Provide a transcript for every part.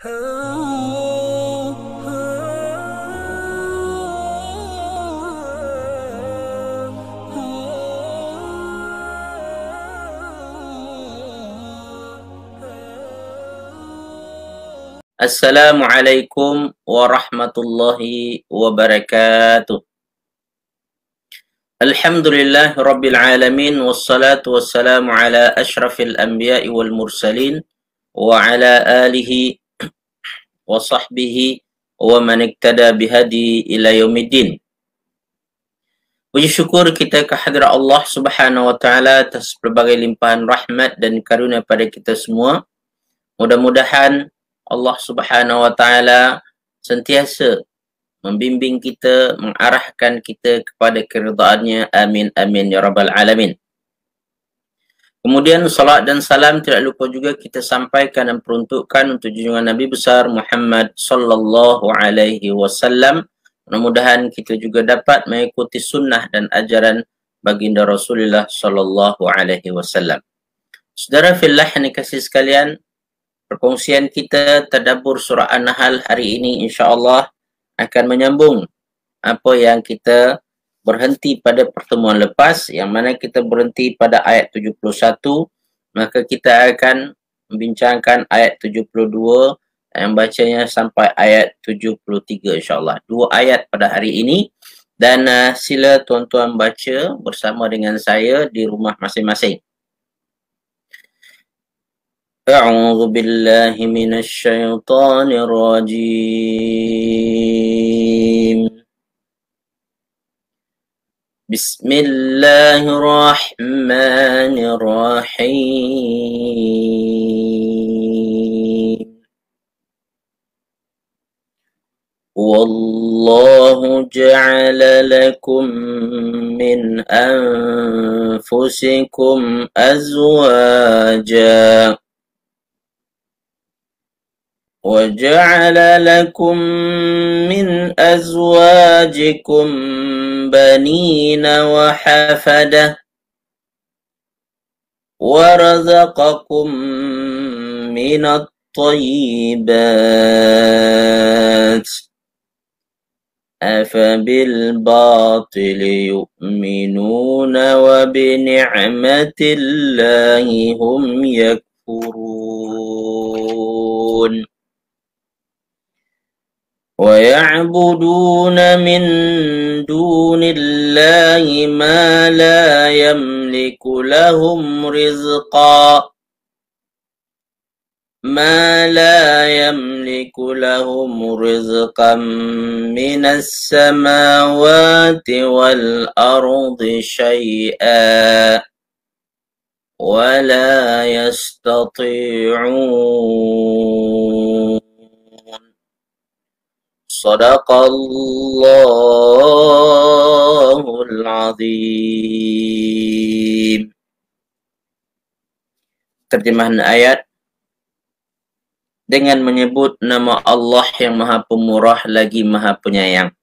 Assalamualaikum warahmatullahi wabarakatuh. Alhamdulillah rabbil alamin wassalatu wassalamu ala asyrafil anbiya'i wal mursalin wa ala alihi wa sahbihi wa man iktada bihadi ila yaumiddin. Puji syukur kita kehadrat Allah Subhanahu wa taala atas berbagai limpahan rahmat dan karunia pada kita semua. Mudah-mudahan Allah Subhanahu wa taala sentiasa membimbing kita, mengarahkan kita kepada keridhaan-Nya. Amin amin ya rabbal alamin. Kemudian salat dan salam tidak lupa juga kita sampaikan dan peruntukkan untuk junjungan Nabi besar Muhammad sallallahu alaihi wasallam. Mudah-mudahan kita juga dapat mengikuti sunnah dan ajaran baginda Rasulullah sallallahu alaihi wasallam. Saudara fillah yang dikasihi sekalian, perkongsian kita tadabbur surah An-Nahl hari ini insya-Allah akan menyambung apa yang kita berhenti pada pertemuan lepas, yang mana kita berhenti pada ayat 71, maka kita akan membincangkan ayat 72 yang bacanya sampai ayat 73 insya-Allah. 2 ayat pada hari ini, dan sila tuan-tuan baca bersama dengan saya di rumah masing-masing. أعوذ بالله من الشيطان الرجيم بسم الله الرحمن الرحيم والله جعل لكم من أنفسكم أزواجا وَجَعَلَ لَكُم مِّنْ أَزْوَاجِكُمْ بَنِينَ وَحَفَدَةً وَرَزَقَكُم مِّنَ الطَّيِّبَاتِ أَفَبِالْبَاطِلِ يُؤْمِنُونَ وَبِنِعْمَةِ اللَّهِ هُمْ يَكْفُرُونَ وَيَعْبُدُونَ مِن دُونِ اللَّهِ مَا لَا يَمْلِكُ لَهُمْ رِزْقًا مِنَ السَّمَاوَاتِ وَالْأَرْضِ شَيْئًا وَلَا يَسْتَطِيعُونَ. Sadaqallahul azim. Terjemahan ayat: dengan menyebut nama Allah yang Maha Pemurah lagi Maha Penyayang.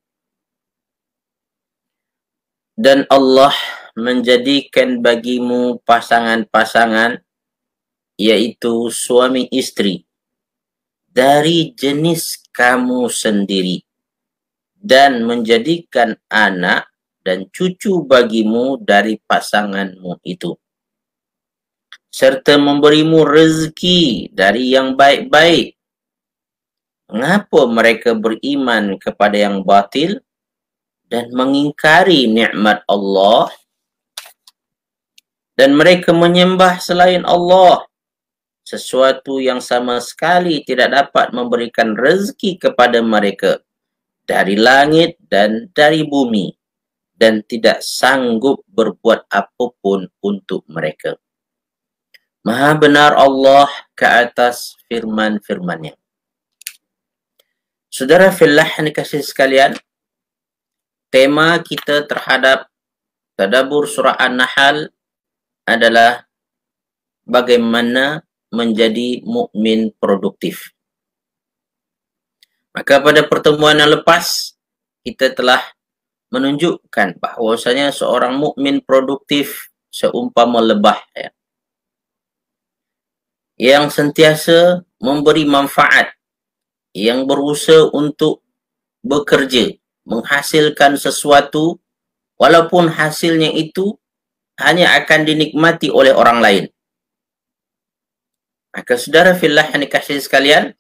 Dan Allah menjadikan bagimu pasangan-pasangan, yaitu suami istri, dari jenis kamu sendiri, dan menjadikan anak dan cucu bagimu dari pasanganmu itu, serta memberimu rezeki dari yang baik-baik. Mengapa mereka beriman kepada yang batil dan mengingkari nikmat Allah, dan mereka menyembah selain Allah sesuatu yang sama sekali tidak dapat memberikan rezeki kepada mereka dari langit dan dari bumi, dan tidak sanggup berbuat apapun untuk mereka. Maha benar Allah ke atas firman-firman-Nya. Saudara fillah yang dikasihi sekalian, tema kita terhadap tadabbur surah An-Nahl adalah bagaimana menjadi mukmin produktif. Maka pada pertemuan yang lepas kita telah menunjukkan bahwasanya seorang mukmin produktif seumpama lebah, yang sentiasa memberi manfaat yang berusaha untuk bekerja, menghasilkan sesuatu, walaupun hasilnya itu hanya akan dinikmati oleh orang lain. Maka saudara fillah yang dikasihi sekalian,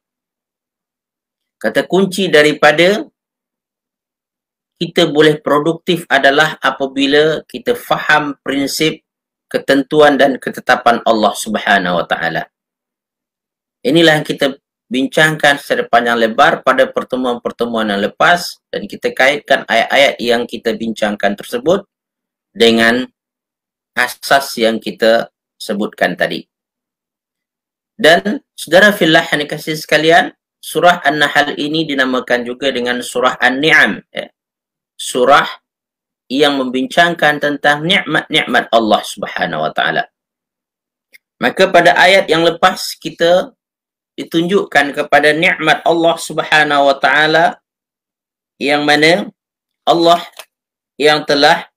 kata kunci daripada kita boleh produktif adalah apabila kita faham prinsip, ketentuan dan ketetapan Allah Subhanahu wa taala. Inilah yang kita bincangkan secara panjang lebar pada pertemuan-pertemuan yang lepas, dan kita kaitkan ayat-ayat yang kita bincangkan tersebut dengan asas yang kita sebutkan tadi. Dan saudara fillah yang dikasihi sekalian, surah An-Nahl ini dinamakan juga dengan surah An-Ni'am, surah yang membincangkan tentang nikmat-nikmat Allah Subhanahu wa taala. Maka pada ayat yang lepas kita ditunjukkan kepada nikmat Allah Subhanahu wa taala, yang mana Allah yang telah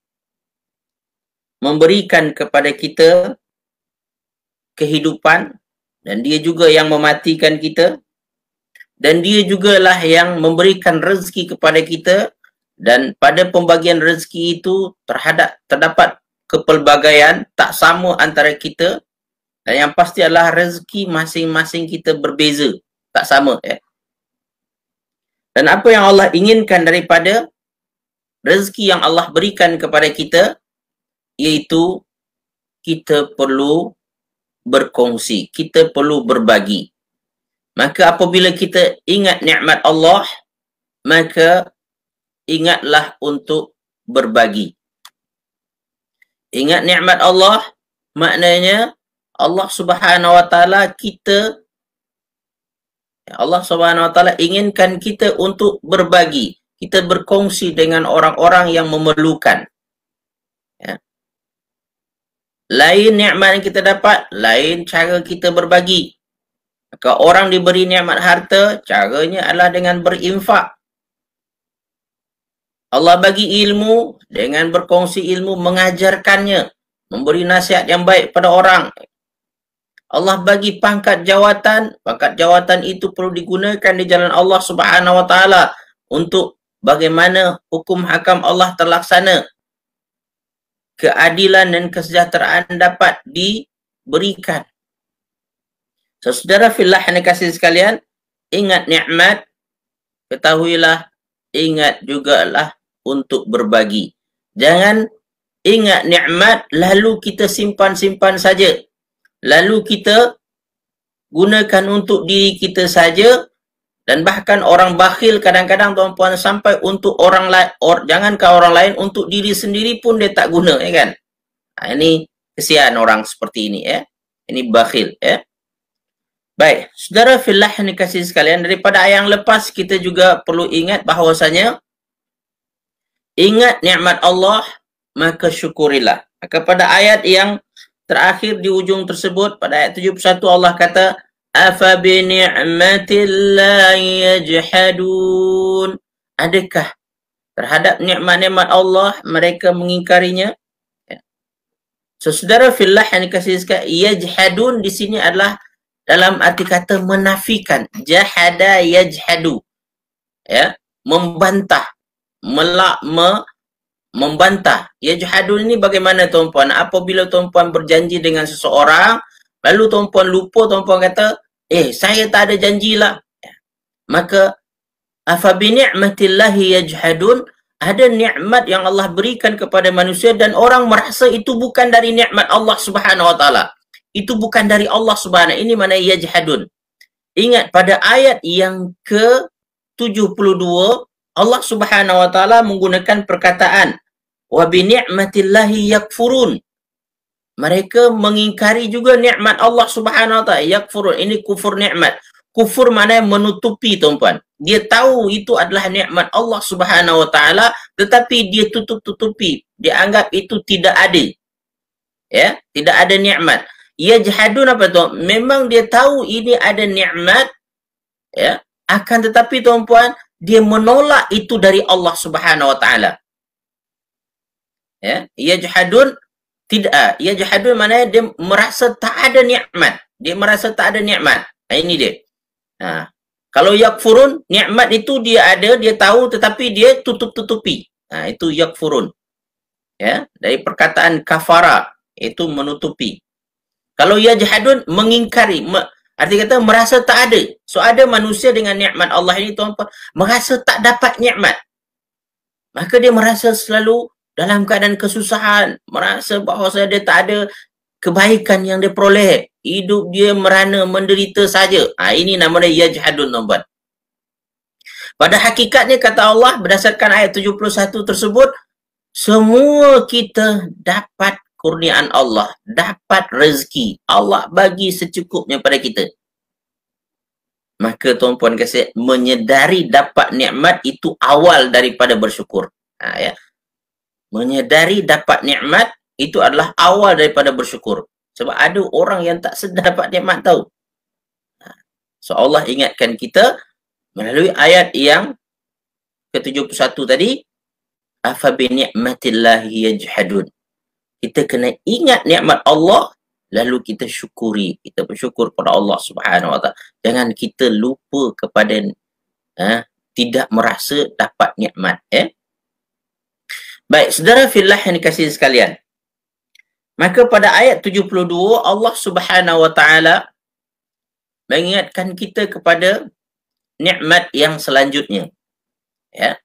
memberikan kepada kita kehidupan, dan dia juga yang mematikan kita, dan dia jugalah yang memberikan rezeki kepada kita, dan pada pembagian rezeki itu terdapat kepelbagaian, tak sama antara kita, dan yang pasti adalah rezeki masing-masing kita berbeza, tak sama. Dan apa yang Allah inginkan daripada rezeki yang Allah berikan kepada kita, iaitu kita perlu berkongsi, kita perlu berbagi. Maka apabila kita ingat nikmat Allah, maka ingatlah untuk berbagi. Ingat nikmat Allah, maknanya Allah Subhanahu wa taala Allah Subhanahu wa taala inginkan kita untuk berbagi, kita berkongsi dengan orang-orang yang memerlukan. Lain nikmat yang kita dapat, lain cara kita berbagi. Maka orang diberi nikmat harta, caranya adalah dengan berinfak. Allah bagi ilmu dengan berkongsi ilmu, mengajarkannya, memberi nasihat yang baik pada orang. Allah bagi pangkat jawatan itu perlu digunakan di jalan Allah Subhanahu wa taala untuk bagaimana hukum hakam Allah terlaksana. Keadilan dan kesejahteraan dapat diberikan. So, saudara fillah yang dikasihi sekalian, ingat nikmat, ketahuilah, ingat jugalah untuk berbagi. Jangan ingat nikmat lalu kita simpan-simpan saja. Lalu kita gunakan untuk diri kita saja, dan bahkan orang bakhil kadang-kadang tuan-puan sampai untuk orang lain, jangankan orang lain, untuk diri sendiri pun dia tak guna, kan? Ini kesian orang seperti ini, Ini bakhil, Baik, saudara fillah yang dikasihi sekalian, daripada ayat yang lepas kita juga perlu ingat bahawasanya ingat nikmat Allah, maka syukurilah. Maka pada ayat yang terakhir di ujung tersebut, pada ayat 71 Allah kata, afa bi ni'matillahi yajhadun. Adakah terhadap nikmat-nikmat Allah mereka mengingkarinya? So, saudara fillah yang dikasihi sekalian, yajhadun di sini adalah dalam arti kata menafikan. Jahada yajhadu. Membantah. Membantah. Yajhadun ini bagaimana tuan-puan? Apabila tuan-puan berjanji dengan seseorang, lalu tuan-puan lupa, tuan-puan kata, saya tak ada janjilah. Maka afa bi ni'matillahi yajhadun, ada nikmat yang Allah berikan kepada manusia dan orang merasa itu bukan dari nikmat Allah Subhanahu wa taala. Itu bukan dari Allah Subhanahu. Ini mana yajhadun. Ingat pada ayat yang ke-72 Allah Subhanahu wa taala menggunakan perkataan wa bi ni'matillahi yakfurun. Mereka mengingkari juga nikmat Allah Subhanahu wa taala. Yakfurun, ini kufur nikmat. Kufur maknanya menutupi, tuan-puan. Dia tahu itu adalah nikmat Allah Subhanahu wa taala, tetapi dia tutup-tutupi. Dia anggap itu tidak ada. Tidak ada nikmat. Yajhadun apa tu? Memang dia tahu ini ada nikmat, akan tetapi tuan-puan, dia menolak itu dari Allah Subhanahu wa taala. Yajhadun tidak. Yajhadun maknanya dia merasa tak ada nikmat. Dia merasa tak ada nikmat. Ini dia. Kalau yakfurun, nikmat itu dia ada, dia tahu, tetapi dia tutup-tutupi. Itu yakfurun. Ya, dari perkataan kafara, itu menutupi. Kalau yajhadun, mengingkari. Arti kata merasa tak ada. So ada manusia dengan nikmat Allah ini, tuan-tuan, merasa tak dapat nikmat. Maka dia merasa selalu dalam keadaan kesusahan, merasa bahawa dia tak ada kebaikan yang dia peroleh. Hidup dia merana, menderita saja. Ini nama dia yajhadun, tuan-tuan. Pada hakikatnya kata Allah berdasarkan ayat 71 tersebut, semua kita dapat kurniaan Allah, dapat rezeki. Allah bagi secukupnya pada kita. Maka tuan-puan kasih, menyedari dapat nikmat itu awal daripada bersyukur. Ya. Menyedari dapat nikmat itu adalah awal daripada bersyukur. Sebab ada orang yang tak sedar dapat nikmat tahu. So Allah ingatkan kita melalui ayat yang ke-71 tadi, afa bi ni'matillahi yajhadun. Kita kena ingat nikmat Allah, lalu kita syukuri, kita bersyukur kepada Allah Subhanahu Wa Taala. Jangan kita lupa kepada tidak merasa dapat nikmat. Baik, saudara fillah yang dikasihi sekalian. Maka pada ayat 72 Allah Subhanahu Wa Taala mengingatkan kita kepada nikmat yang selanjutnya. Ya.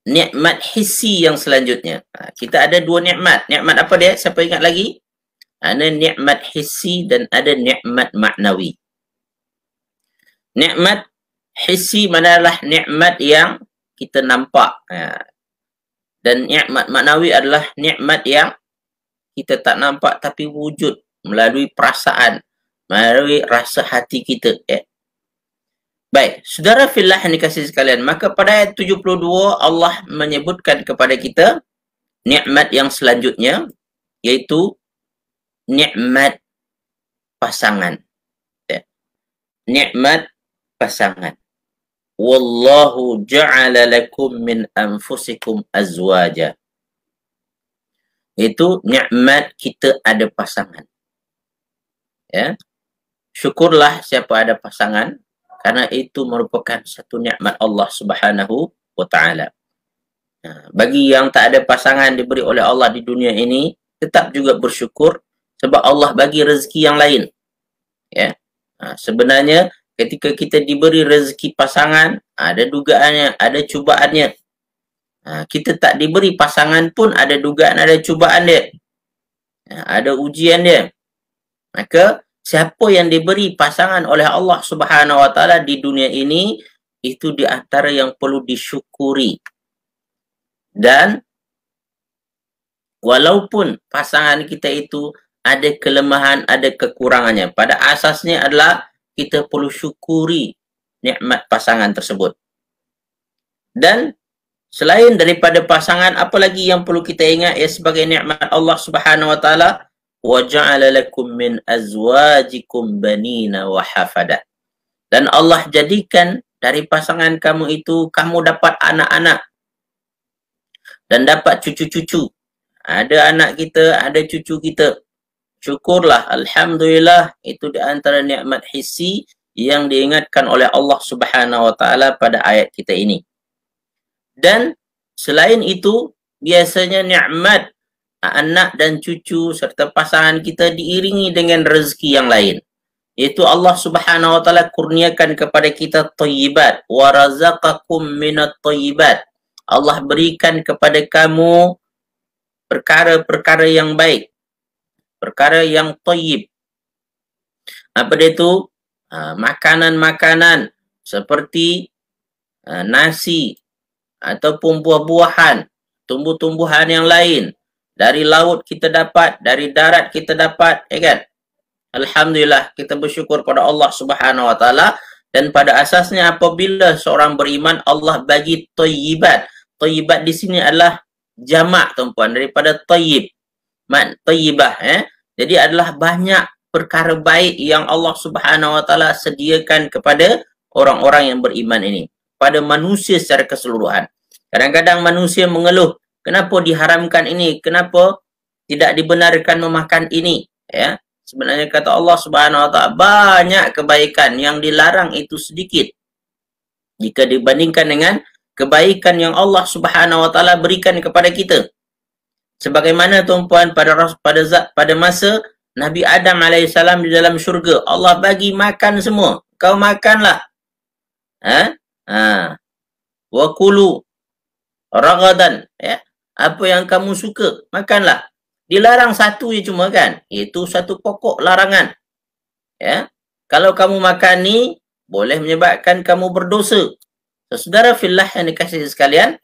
Nikmat hissi yang selanjutnya. Kita ada dua nikmat. Nikmat apa dia? Siapa ingat lagi? Ada nikmat hissi dan ada nikmat maknawi. Nikmat hissi adalah nikmat yang kita nampak. Dan nikmat maknawi adalah nikmat yang kita tak nampak tapi wujud melalui perasaan, melalui rasa hati kita. Baik, saudara fillah yang dikasihi sekalian, maka pada ayat 72 Allah menyebutkan kepada kita nikmat yang selanjutnya, yaitu nikmat pasangan. Nikmat pasangan. Wallahu ja'ala lakum min anfusikum azwaja. Itu nikmat kita ada pasangan. Ya. Syukurlah siapa ada pasangan, karena itu merupakan satu nikmat Allah Subhanahu Wa Taala. Bagi yang tak ada pasangan diberi oleh Allah di dunia ini, tetap juga bersyukur sebab Allah bagi rezeki yang lain. Ya. Sebenarnya ketika kita diberi rezeki pasangan, ada dugaannya, ada cubaannya. Kita tak diberi pasangan pun ada dugaan, ada cubaan dia. Ada ujian dia. Maka siapa yang diberi pasangan oleh Allah Subhanahu Wa Taala di dunia ini, itu di antara yang perlu disyukuri. Dan walaupun pasangan kita itu ada kelemahan, ada kekurangannya, pada asasnya adalah kita perlu syukuri nikmat pasangan tersebut. Dan selain daripada pasangan, apa lagi yang perlu kita ingat sebagai nikmat Allah Subhanahu Wa Taala? Wa ja'ala lakum min azwajikum banina wa hafada. Dan Allah jadikan dari pasangan kamu itu, kamu dapat anak-anak dan dapat cucu-cucu. Ada anak kita, ada cucu kita. Syukurlah, alhamdulillah, itu di antara nikmat hissi yang diingatkan oleh Allah Subhanahu Wa Taala pada ayat kita ini. Dan selain itu, biasanya nikmat anak dan cucu serta pasangan kita diiringi dengan rezeki yang lain. Iaitu Allah Subhanahu Wa Taala kurniakan kepada kita thayyibat. Wa razaqakum minat thayyibat. Allah berikan kepada kamu perkara-perkara yang baik. Perkara yang thayyib. Apa dia itu? Makanan-makanan seperti nasi ataupun buah-buahan, tumbuh-tumbuhan yang lain. Dari laut kita dapat, dari darat kita dapat, kan? Alhamdulillah, kita bersyukur pada Allah Subhanahu Wa Taala. Dan pada asasnya apabila seorang beriman, Allah bagi thayyibat. Thayyibat di sini adalah jamak, tuan-puan, daripada thayyib. Thayyibah, Jadi adalah banyak perkara baik yang Allah Subhanahu Wa Taala sediakan kepada orang-orang yang beriman ini, pada manusia secara keseluruhan. Kadang-kadang manusia mengeluh, kenapa diharamkan ini? Kenapa tidak dibenarkan memakan ini? Ya, sebenarnya kata Allah Subhanahu Wa Taala, banyak kebaikan, yang dilarang itu sedikit. jika dibandingkan dengan kebaikan yang Allah Subhanahu wa taala berikan kepada kita. Sebagaimana tuan-puan pada masa Nabi Adam alaihissalam di dalam syurga, Allah bagi makan semua. Kau makanlah. Wa kulu ragadan, ya. Apa yang kamu suka, makanlah. Dilarang satu je cuma kan. Itu satu pokok larangan. Ya. Kalau kamu makan ni boleh menyebabkan kamu berdosa. Saudara fillah yang dikasihi sekalian,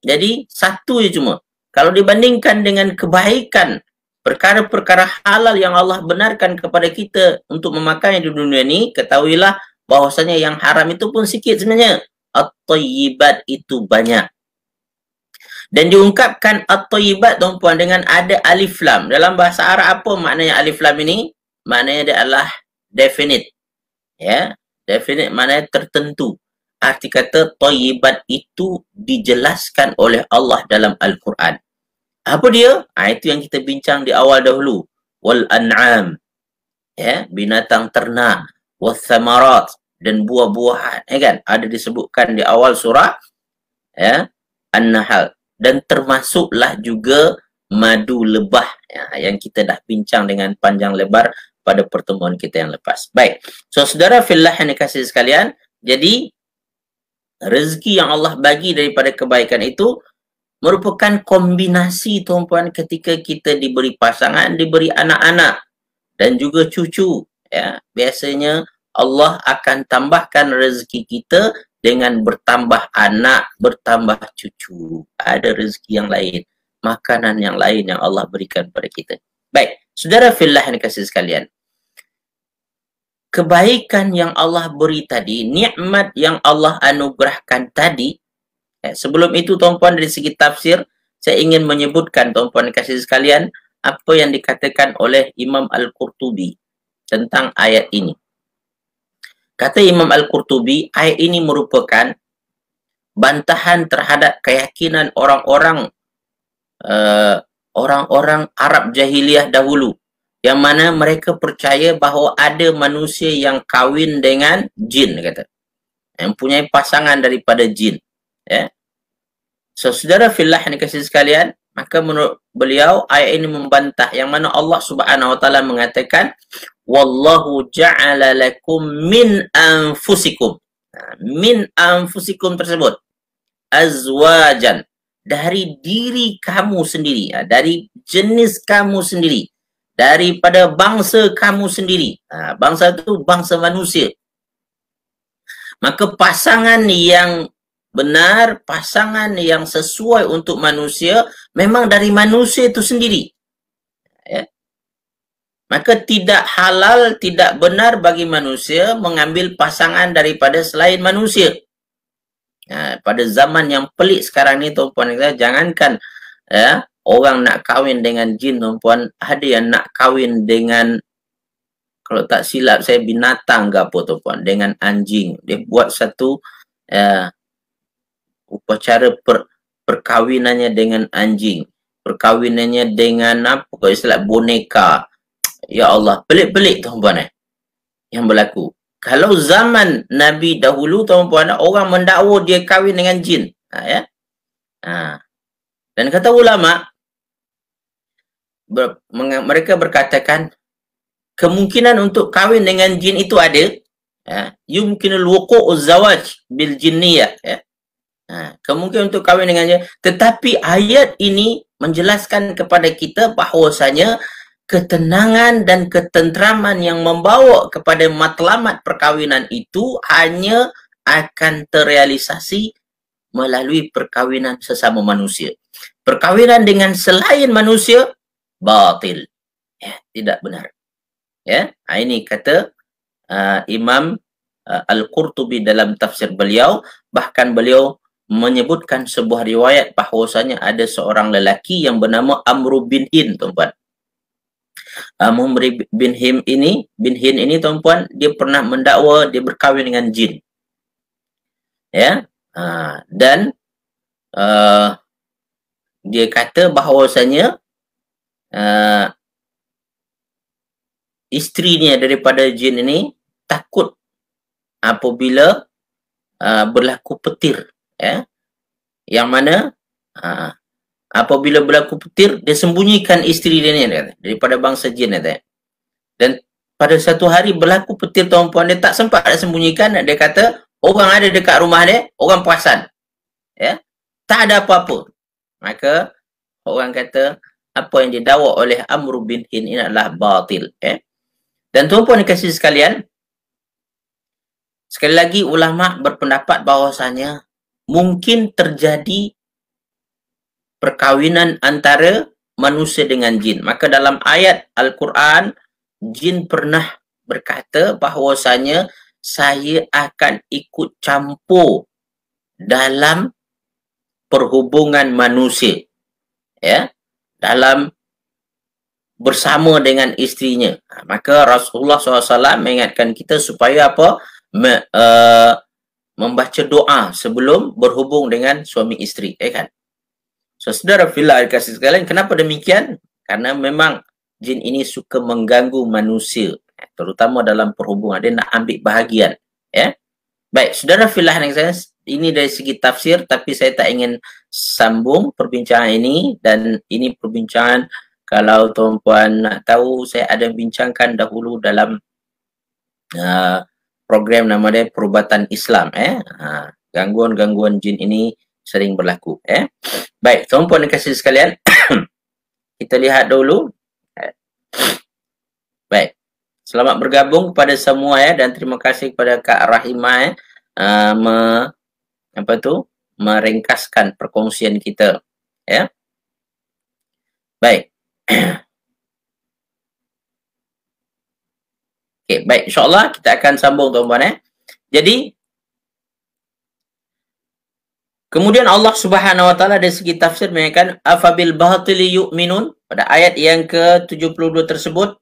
jadi satu je cuma. Kalau dibandingkan dengan kebaikan perkara-perkara halal yang Allah benarkan kepada kita untuk memakannya di dunia ini, ketahuilah bahwasanya yang haram itu pun sikit sebenarnya. At-thayyibat itu banyak. Dan diungkapkan at-thayyibat tuan-puan dengan ada alif lam. Dalam bahasa Arab apa maknanya alif lam ini? Maknanya dia adalah definite. Ya, definite maknanya tertentu. Arti kata thayyibat itu dijelaskan oleh Allah dalam Al-Quran. Apa dia? Itu yang kita bincang di awal dahulu. Wal an'am. Ya, binatang ternak. Wal thamarat. Dan buah-buahan. Ya kan? Ada disebutkan di awal surah. Ya, An-Nahl. Dan termasuklah juga madu lebah. Ya, yang kita dah bincang dengan panjang lebar pada pertemuan kita yang lepas. Baik. So, saudara fillah yang dikasihi sekalian. Jadi, rezeki yang Allah bagi daripada kebaikan itu merupakan kombinasi tuan-puan ketika kita diberi pasangan, diberi anak-anak dan juga cucu. Ya, biasanya Allah akan tambahkan rezeki kita dengan bertambah anak, bertambah cucu. Ada rezeki yang lain, makanan yang lain yang Allah berikan kepada kita. Baik, saudara fillah yang dikasihi sekalian. Kebaikan yang Allah beri tadi, nikmat yang Allah anugerahkan tadi, sebelum itu tuan-puan dari segi tafsir, saya ingin menyebutkan tuan-puan kasih sekalian apa yang dikatakan oleh Imam Al-Qurtubi tentang ayat ini. Kata Imam Al-Qurtubi, ayat ini merupakan bantahan terhadap keyakinan orang-orang Arab jahiliyah dahulu, yang mana mereka percaya bahawa ada manusia yang kahwin dengan jin, kata, yang mempunyai pasangan daripada jin. Ya. So, saudara fillah yang dikasihi sekalian, maka menurut beliau ayat ini membantah yang mana Allah Subhanahu wa taala mengatakan wallahu ja'ala lakum min anfusikum. Min anfusikum tersebut azwajan, dari diri kamu sendiri, dari jenis kamu sendiri, daripada bangsa kamu sendiri. Bangsa itu bangsa manusia. Maka pasangan yang benar, pasangan yang sesuai untuk manusia, memang dari manusia itu sendiri. Ya. Maka tidak halal, tidak benar bagi manusia mengambil pasangan daripada selain manusia. Pada zaman yang pelik sekarang ni, tuan-puan, jangankan ya, orang nak kahwin dengan jin, tuan-puan, ada yang nak kahwin dengan, kalau tak silap saya, binatang ke apa, tuan-puan, dengan anjing. Dia buat satu upacara perkahwinannya dengan anjing, perkahwinannya dengan apa, kalau istilah boneka. Ya Allah, pelik-pelik tuan-puan yang berlaku. Kalau zaman Nabi dahulu, tuan-puan, orang mendakwa dia kahwin dengan jin. Dan kata ulama, mereka berkatakan kemungkinan untuk kahwin dengan jin itu ada. Yumkinul wuqu'uz zawaj bil jinniyah. Kemungkinan untuk kahwin dengan jin. Tetapi ayat ini menjelaskan kepada kita bahawasanya ketenangan dan ketentraman yang membawa kepada matlamat perkahwinan itu hanya akan terrealisasi melalui perkahwinan sesama manusia. Perkahwinan dengan selain manusia batil. Tidak benar. Ini kata Imam Al-Qurtubi dalam tafsir beliau. Bahkan beliau menyebutkan sebuah riwayat bahawasanya ada seorang lelaki yang bernama Amr bin Hin, tuan-puan. Amr bin Hin ini, tuan-puan, dia pernah mendakwa dia berkahwin dengan jin. Dan dia kata bahawasanya isterinya daripada jin ini takut apabila berlaku petir, ya. Yang mana apabila berlaku petir, dia sembunyikan isteri dia ni daripada bangsa jin. Dan pada satu hari berlaku petir, tuan-puan, dia tak sempat nak sembunyikan. Dia kata orang ada dekat rumah dia, orang perasan, ya, tak ada apa-apa. Maka orang kata apa yang didakwa oleh Amr bin Hin ini adalah batil, ya. Dan tuan-puan dikasih sekalian, sekali lagi ulama berpendapat bahawasanya mungkin terjadi perkawinan antara manusia dengan jin. Maka dalam ayat Al-Quran, jin pernah berkata bahawasanya saya akan ikut campur dalam perhubungan manusia, ya, dalam bersama dengan isterinya. Maka Rasulullah SAW mengingatkan kita supaya apa? Membaca doa sebelum berhubung dengan suami isteri, kan? So, saudara fillah kasih sekalian, kenapa demikian? Karena memang jin ini suka mengganggu manusia, terutama dalam perhubungan. Dia nak ambil bahagian, ya. Baik, saudara fillah yang saya, ini dari segi tafsir, tapi saya tak ingin sambung perbincangan ini. Dan ini perbincangan, kalau tuan-puan nak tahu, saya ada bincangkan dahulu dalam program nama dia Perubatan Islam. Gangguan-gangguan jin ini sering berlaku. Baik, tuan-puan dan kasih sekalian, kita lihat dulu. Baik, selamat bergabung kepada semua, ya, dan terima kasih kepada Kak Rahimah, meringkaskan perkongsian kita, ya. Baik. Okey, baik, insya-Allah kita akan sambung, tuan-tuan. Jadi kemudian Allah Subhanahu wa taala dari segi tafsir mengatakan afabil batili yu'minun, pada ayat yang ke-72 tersebut,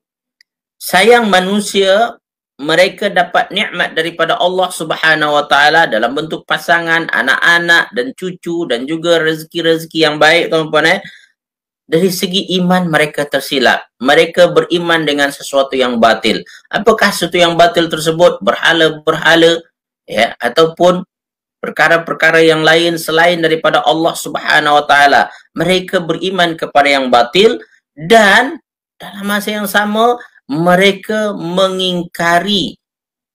sayang manusia mereka dapat nikmat daripada Allah Subhanahu wa taala dalam bentuk pasangan, anak-anak dan cucu, dan juga rezeki-rezeki yang baik, tuan-tuan. Dari segi iman mereka tersilap. Mereka beriman dengan sesuatu yang batil. Apakah sesuatu yang batil tersebut? Berhala-berhala, ya, ataupun perkara-perkara yang lain selain daripada Allah Subhanahu wa taala. Mereka beriman kepada yang batil, dan dalam masa yang sama mereka mengingkari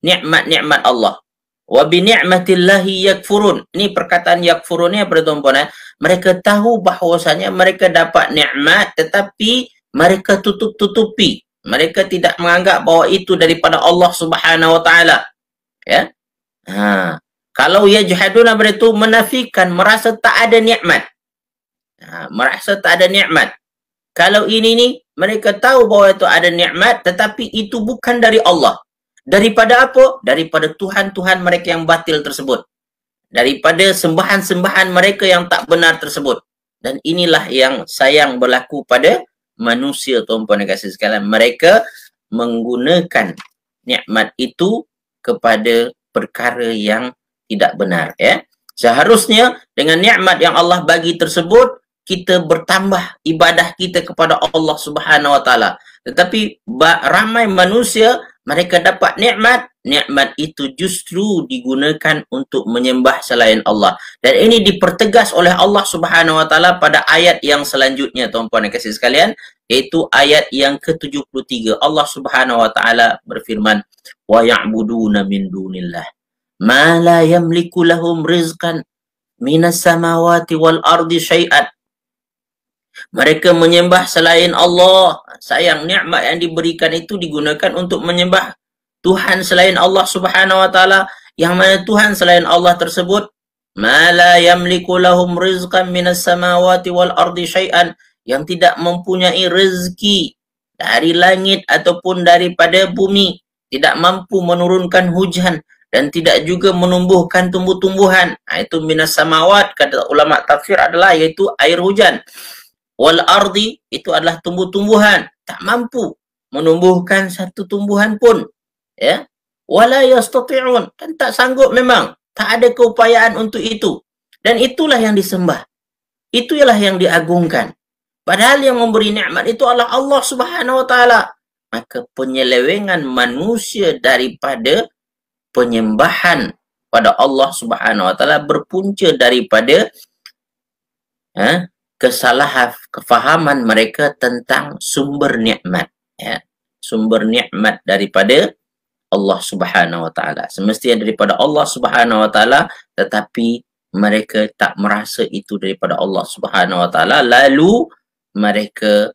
nikmat-nikmat Allah. Wa bi ni'matillahi yakfurun. Ini perkataan yakfurun ni apa, tuan-puan? Mereka tahu bahawasanya mereka dapat nikmat, tetapi mereka tutup-tutupi. Mereka tidak menganggap bahawa itu daripada Allah Subhanahu wa taala, ya. Kalau yajhaduna, berarti menafikan, merasa tak ada nikmat. Merasa tak ada nikmat. Kalau ini ni, mereka tahu bahawa itu ada nikmat, tetapi itu bukan dari Allah. Daripada apa? Daripada Tuhan-Tuhan mereka yang batil tersebut. Daripada sembahan-sembahan mereka yang tak benar tersebut. Dan inilah yang sayang berlaku pada manusia, tuan-puan dan kasih sekalian. Mereka menggunakan nikmat itu kepada perkara yang tidak benar, ya. Seharusnya dengan nikmat yang Allah bagi tersebut, kita bertambah ibadah kita kepada Allah Subhanahu wa taala. Tetapi ramai manusia, mereka dapat nikmat, nikmat itu justru digunakan untuk menyembah selain Allah. Dan ini dipertegas oleh Allah Subhanahu wa taala pada ayat yang selanjutnya, tuan-puan dan kasih sekalian, iaitu ayat yang ke-73. Allah Subhanahu wa taala berfirman, wa ya'buduna min dunillah ma la yamliku lahum rizqan minas samawati wal ardi syai'an. Mereka menyembah selain Allah. Sayang, nikmat yang diberikan itu digunakan untuk menyembah Tuhan selain Allah Subhanahu wa taala, yang mana Tuhan selain Allah tersebut ma la yamliku lahum rizqan minas samawati wal ardi syai'an, yang tidak mempunyai rezeki dari langit ataupun daripada bumi, tidak mampu menurunkan hujan dan tidak juga menumbuhkan tumbuh-tumbuhan. Itu minas samawat, kata ulama tafsir adalah iaitu air hujan. Wal ardi, itu adalah tumbuh-tumbuhan, tak mampu menumbuhkan satu tumbuhan pun, ya. Wala yastati'un, kan tak sanggup memang, tak ada keupayaan untuk itu. Dan itulah yang disembah, itulah yang diagungkan. Padahal yang memberi nikmat itu adalah Allah Subhanahu wa taala. Maka penyelewengan manusia daripada penyembahan pada Allah Subhanahu wa taala berpunca daripada kesalahan kefahaman mereka tentang sumber nikmat, ya. Sumber nikmat daripada Allah Subhanahu wa taala. Semestinya daripada Allah Subhanahu wa taala, tetapi mereka tak merasa itu daripada Allah Subhanahu wa taala, lalu mereka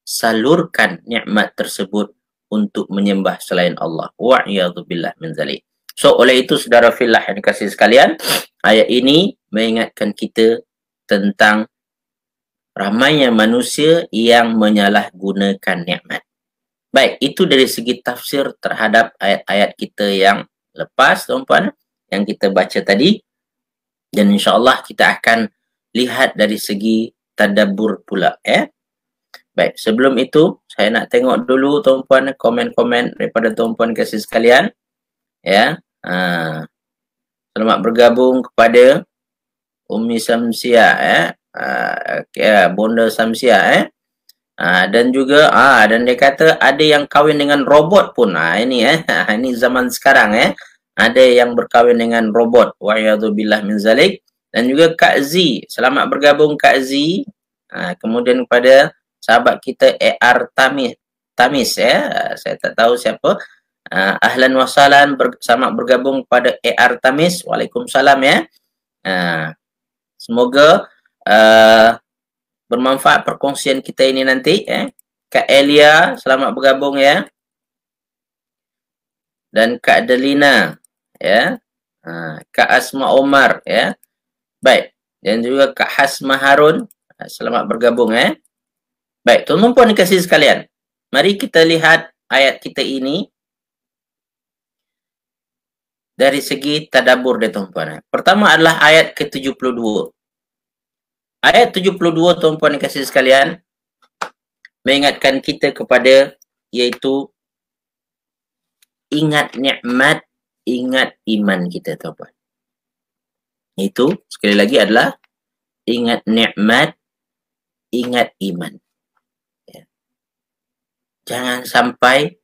salurkan nikmat tersebut untuk menyembah selain Allah. Wa'iyadzubillah min zalik. So oleh itu saudara fillah yang dikasihi sekalian, ayat ini mengingatkan kita tentang ramainya manusia yang menyalahgunakan nikmat. Baik, itu dari segi tafsir terhadap ayat-ayat kita yang lepas, tuan-puan, yang kita baca tadi. Dan insya-Allah kita akan lihat dari segi tadabbur pula, ya. Baik, sebelum itu saya nak tengok dulu tuan-puan komen-komen daripada tuan-puan kasih sekalian, ya. Selamat bergabung kepada Ummi Samsia, ya. Bonda Samsia, ya. Dan juga dan dia kata ada yang kahwin dengan robot pun. Ini ini zaman sekarang, ada yang berkahwin dengan robot. Wa'iyadzubillah min zalik. Dan juga Kak Z, selamat bergabung Kak Z. Kemudian kepada sahabat kita AR Tamis, ya. Saya tak tahu siapa. Ahlan wa sahlan, selamat bergabung pada AR Tamis. Waalaikumsalam, ya. Semoga bermanfaat perkongsian kita ini nanti, Kak Elia, selamat bergabung, ya. Dan Kak Delina, ya. Kak Asma Omar, ya. Baik. Dan juga Kak Hasma Harun, selamat bergabung, ya. Baik, tuan-tuan dikasihi sekalian. Mari kita lihat ayat kita ini dari segi tadabbur deh, tuan-tuan. Pertama adalah ayat ke-72. Ayat 72, tuan-puan yang kasih sekalian, mengingatkan kita kepada, iaitu ingat nikmat, ingat iman kita, tuan-puan. Itu sekali lagi adalah ingat nikmat, ingat iman. Ya. Jangan sampai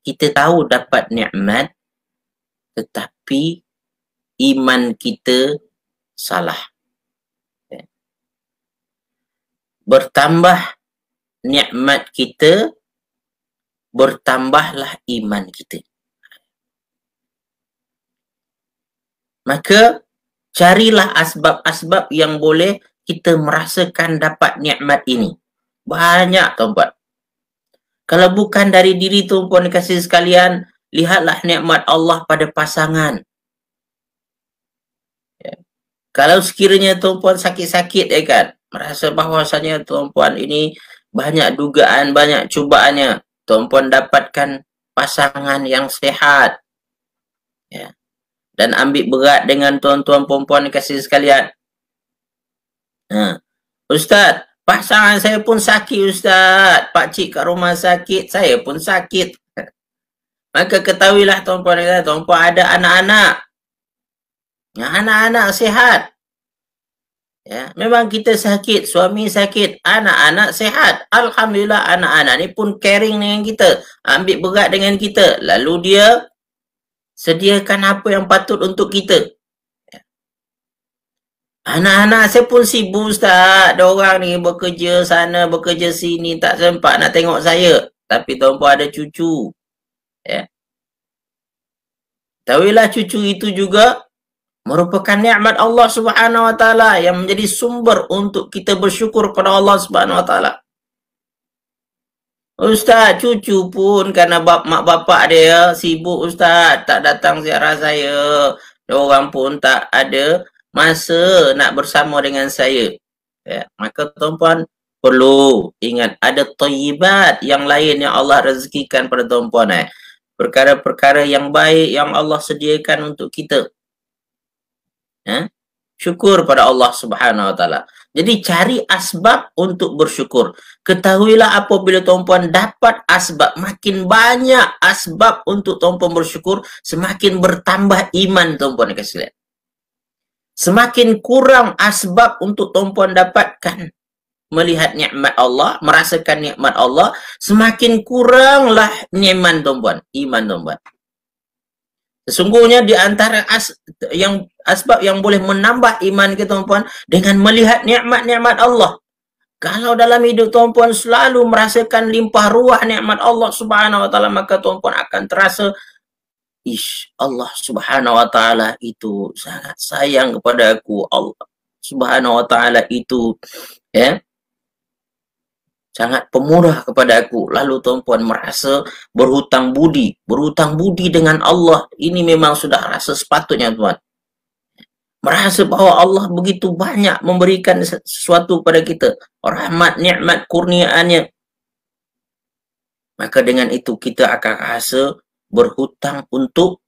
kita tahu dapat nikmat, tetapi iman kita salah. Bertambah nikmat kita, bertambahlah iman kita. Maka carilah asbab-asbab yang boleh kita merasakan dapat nikmat ini. Banyak, tuan-puan. Kalau bukan dari diri tuan-puan dikasihi sekalian, lihatlah nikmat Allah pada pasangan. Ya. Kalau sekiranya tuan-puan sakit-sakit, ya kan, merasa bahawasanya tuan-puan ini banyak dugaan, banyak cubaannya, tuan-puan dapatkan pasangan yang sehat, ya. Dan ambil berat dengan tuan-tuan perempuan dikasihi sekalian. Ustaz, pasangan saya pun sakit, Ustaz. Pakcik kat rumah sakit, saya pun sakit. Maka ketahuilah tuan-puan ada anak-anak. Anak-anak sehat. Ya, memang kita sakit, suami sakit, anak-anak sehat. Alhamdulillah, anak-anak ni pun caring dengan kita, ambil berat dengan kita. Lalu dia sediakan apa yang patut untuk kita. Ya. Anak-anak saya pun sibuk, Ustaz. Diorang ni bekerja sana, bekerja sini, tak sempat nak tengok saya. Tapi tuan-puan ada cucu. Ya. Tahuilah cucu itu juga merupakan nikmat Allah Subhanahu wa taala yang menjadi sumber untuk kita bersyukur kepada Allah Subhanahu wa taala. Ustaz, cucu pun kerana mak bapak dia sibuk, Ustaz, tak datang ziarah saya. Diorang pun tak ada masa nak bersama dengan saya. Ya, maka tuan-puan perlu ingat ada thayyibat yang lain yang Allah rezekikan pada tuan-puan. Perkara-perkara yang baik yang Allah sediakan untuk kita. Syukur pada Allah Subhanahu wa taala. Jadi cari asbab untuk bersyukur. Ketahuilah apabila tuan-puan dapat asbab, makin banyak asbab untuk tuan-puan bersyukur, semakin bertambah iman tuan-puan kasih lihat. Semakin kurang asbab untuk tuan-puan dapatkan melihat nikmat Allah, merasakan nikmat Allah, semakin kuranglah iman tuan-puan, Sesungguhnya di antara asbab yang boleh menambah iman kita tuan-puan dengan melihat nikmat-nikmat Allah. Kalau dalam hidup tuan-puan selalu merasakan limpah ruah nikmat Allah Subhanahu wa taala, maka tuan-puan akan terasa Allah Subhanahu wa taala itu sangat sayang kepada aku. Allah Subhanahu wa taala itu sangat pemurah kepada aku. Lalu tuan-puan merasa berhutang budi dengan Allah. Ini memang sudah rasa sepatutnya tuan. Merasa bahwa Allah begitu banyak memberikan sesuatu kepada kita. Rahmat, nikmat, kurniaannya. Maka dengan itu kita akan rasa berhutang untuk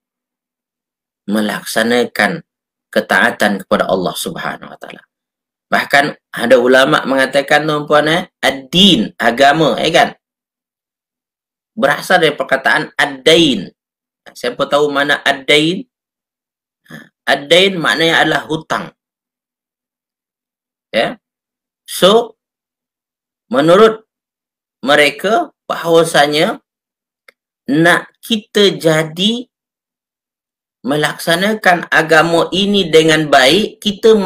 melaksanakan ketaatan kepada Allah Subhanahu wa taala. Bahkan ada ulama mengatakan tuan-puan, ad-din, agama, kan? Berasal dari perkataan ad-dain. Siapa tahu mana ad-dain? Ad-dain maknanya adalah hutang. So, menurut mereka bahawasanya nak kita jadi melaksanakan agama ini dengan baik, kita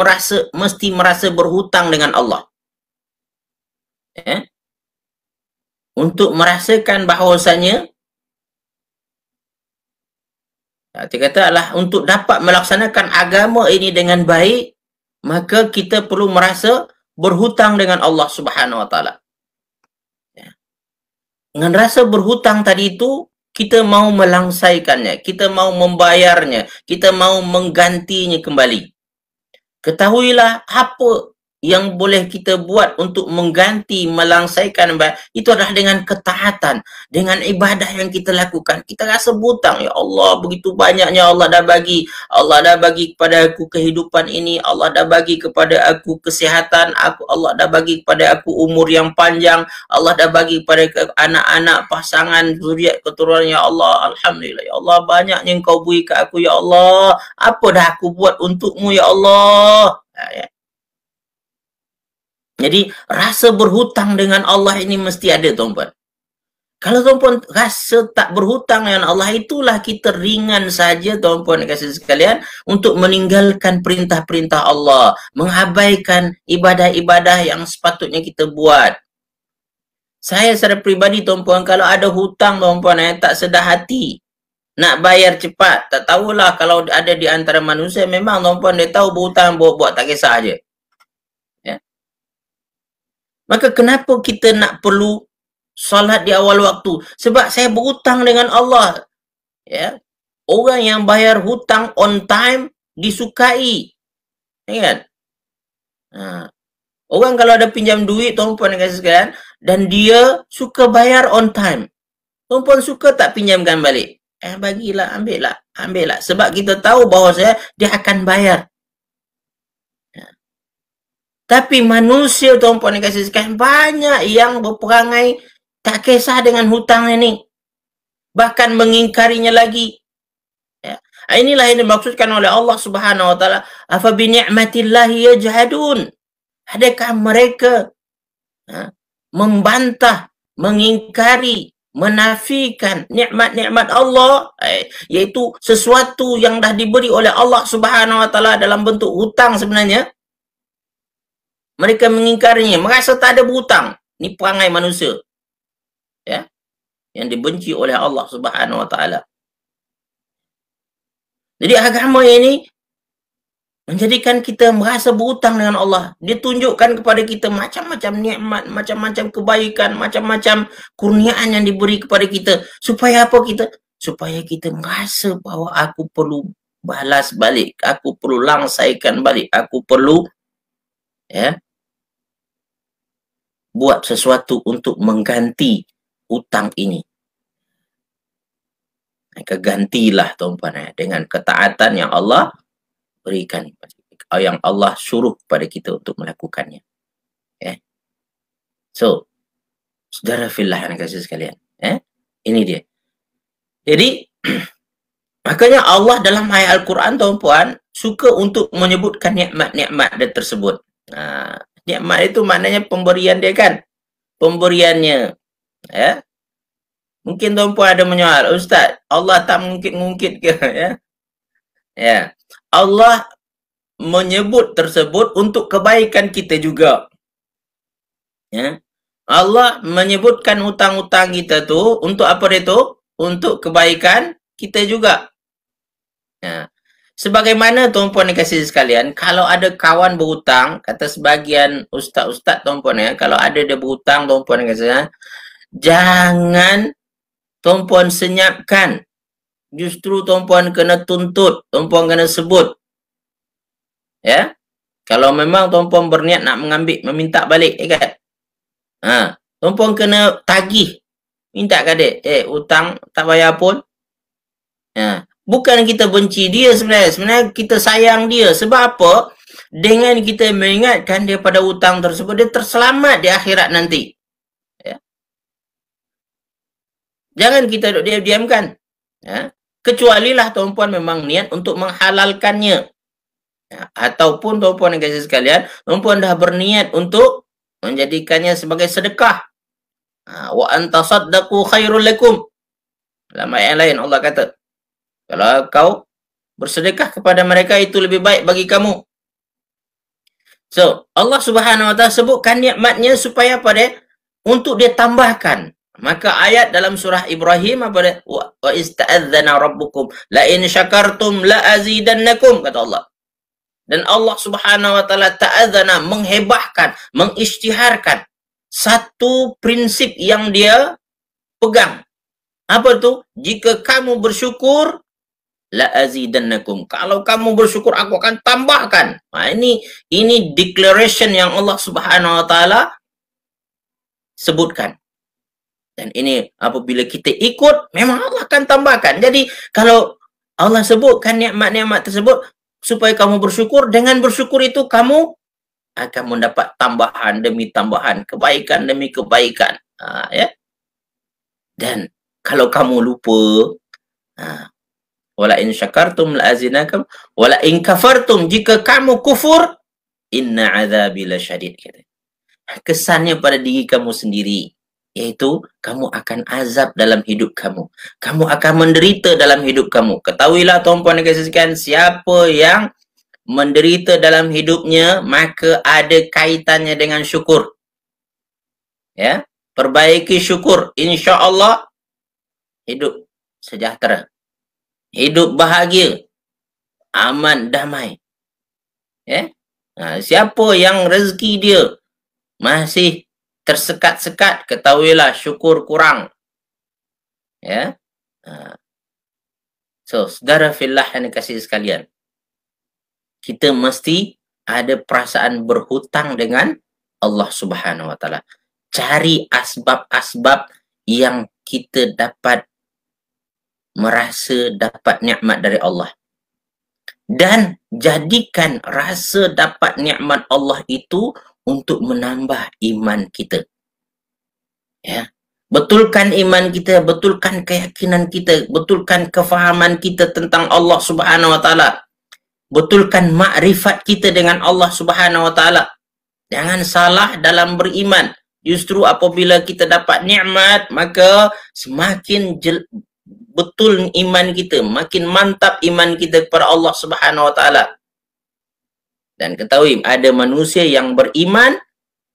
mesti merasa berhutang dengan Allah. Untuk merasakan bahawasanya dia kata adalah untuk dapat melaksanakan agama ini dengan baik, maka kita perlu merasa berhutang dengan Allah Subhanahu wa taala. Dengan rasa berhutang tadi itu, kita mau melangsaikannya, kita mau membayarnya, kita mau menggantinya kembali. Ketahuilah apa yang boleh kita buat untuk mengganti, melangsaikan itu adalah dengan ketaatan, dengan ibadah yang kita lakukan. Kita rasa berhutang, ya Allah, begitu banyaknya Allah dah bagi. Allah dah bagi kepada aku kehidupan ini, Allah dah bagi kepada aku kesihatan, Allah dah bagi kepada aku umur yang panjang, Allah dah bagi kepada anak-anak, pasangan, zuriat, keturunan, ya Allah, alhamdulillah, ya Allah, banyaknya engkau beri ke aku, ya Allah, apa dah aku buat untukmu, ya Allah. Jadi rasa berhutang dengan Allah ini mesti ada tuan-puan. Kalau tuan-puan rasa tak berhutang dengan Allah, itulah kita ringan saja tuan-puan kasih sekalian untuk meninggalkan perintah-perintah Allah, mengabaikan ibadah-ibadah yang sepatutnya kita buat. Saya secara peribadi tuan-puan, kalau ada hutang tuan-puan tak sedar hati, nak bayar cepat, tak tahulah kalau ada di antara manusia memang tuan-puan dia tahu berhutang buat tak kisah aja. Maka kenapa kita nak perlu solat di awal waktu? Sebab saya berhutang dengan Allah. Orang yang bayar hutang on time disukai. Kan? Orang kalau ada pinjam duit, tuan-puan kasih sekalian, dan dia suka bayar on time. Tuan-puan suka tak pinjamkan balik? Bagilah, ambillah. Sebab kita tahu bahawa dia akan bayar. Tapi manusia tuan-puan yang kasih sekalian, banyak yang berperangai tak kisah dengan hutang ini. Bahkan mengingkarinya lagi. Inilah yang dimaksudkan oleh Allah Subhanahu wa taala, afa bi ni'matillahi yajhadun. Adakah mereka membantah, mengingkari, menafikan nikmat-nikmat Allah, yaitu sesuatu yang dah diberi oleh Allah Subhanahu wa taala dalam bentuk hutang sebenarnya. Mereka mengingkarinya, merasa tak ada berhutang. Ini perangai manusia. Yang dibenci oleh Allah Subhanahu wa taala. Jadi agama ini menjadikan kita merasa berhutang dengan Allah. Dia tunjukkan kepada kita macam-macam nikmat, macam-macam kebaikan, macam-macam kurniaan yang diberi kepada kita. Supaya apa kita? Supaya kita merasa bahawa aku perlu balas balik, aku perlu langsaikan balik, aku perlu buat sesuatu untuk mengganti hutang ini. Maka gantilah tuan-puan dengan ketaatan yang Allah berikan, yang Allah suruh kepada kita untuk melakukannya. So, saudara fillah yang kasih sekalian, ini dia. Jadi makanya Allah dalam ayat Al-Quran tuan-puan suka untuk menyebutkan nikmat-nikmat dia tersebut. Nikmat itu maknanya pemberian dia kan. Pemberiannya. Mungkin tuan-puan ada menyoal, Ustaz, Allah tak mungkin-mungkin ke? Ya. Allah menyebut tersebut untuk kebaikan kita juga. Ya. Allah menyebutkan hutang-hutang kita tu untuk apa dia tu? Untuk kebaikan kita juga. Ya. Sebagaimana tuan-puan dan kasih sekalian, kalau ada kawan berhutang, kata sebagian ustaz-ustaz tuan-puan ya, kalau ada dia berhutang tuan-puan dan kasih sekalian, jangan tuan-puan senyapkan. Justru tuan-puan kena tuntut, tuan-puan kena sebut. Ya. Kalau memang tuan-puan berniat nak mengambil, meminta balik, kan? Tuan-puan kena tagih. Minta ke dia, hutang tak bayar pun. Bukan kita benci dia sebenarnya. Sebenarnya kita sayang dia. Sebab apa? Dengan kita mengingatkan dia pada hutang tersebut, dia terselamat di akhirat nanti. Ya. Jangan kita duduk diam-diamkan. Ya. Kecualilah tuan-puan memang niat untuk menghalalkannya. Ya. Ataupun tuan-puan dan kasih sekalian, tuan-puan dah berniat untuk menjadikannya sebagai sedekah. Wa antasaddaqu khairul lakum. Dalam ayat yang lain Allah kata, kalau kau bersedekah kepada mereka itu lebih baik bagi kamu. So, Allah Subhanahu wa taala sebutkan nikmatnya supaya apa dia? Untuk dia tambahkan. Maka ayat dalam surah Ibrahim apa dia? Wa ista'adzana rabbukum la in syakartum la azidannakum, kata Allah. Dan Allah Subhanahu wa taala ta'adzana, menghebahkan, mengisytiharkan satu prinsip yang dia pegang. Apa tu? Jika kamu bersyukur, la azidannakum. Kalau kamu bersyukur, aku akan tambahkan. Ini declaration yang Allah Subhanahu wa taala sebutkan. Dan ini apabila kita ikut, memang Allah akan tambahkan. Jadi kalau Allah sebutkan nikmat-nikmat tersebut supaya kamu bersyukur, dengan bersyukur itu kamu akan mendapat tambahan demi tambahan, kebaikan demi kebaikan. Ya. Dan kalau kamu lupa, wala in syakartum la azinakum wala in kafartum, jika kamu kufur, inna azabi lasyadid. Kesannya pada diri kamu sendiri, yaitu kamu akan azab dalam hidup kamu. Kamu akan menderita dalam hidup kamu. Ketahuilah tuan-puan dan kasih sekalian, siapa yang menderita dalam hidupnya, maka ada kaitannya dengan syukur. Ya, perbaiki syukur, insya-Allah hidup sejahtera, hidup bahagia, aman, damai. Ya, siapa yang rezeki dia masih tersekat-sekat, ketahuilah syukur kurang. Ya. So, saudara fillah yang dikasihi sekalian, kita mesti ada perasaan berhutang dengan Allah Subhanahu wa taala. Cari asbab-asbab yang kita dapat merasa dapat nikmat dari Allah. Dan jadikan rasa dapat nikmat Allah itu untuk menambah iman kita. Ya. Betulkan iman kita, betulkan keyakinan kita, betulkan kefahaman kita tentang Allah Subhanahu wa taala. Betulkan makrifat kita dengan Allah Subhanahu wa taala. Jangan salah dalam beriman. Justru apabila kita dapat nikmat, maka semakin betul iman kita, makin mantap iman kita kepada Allah Subhanahu wa taala. Dan ketahui, ada manusia yang beriman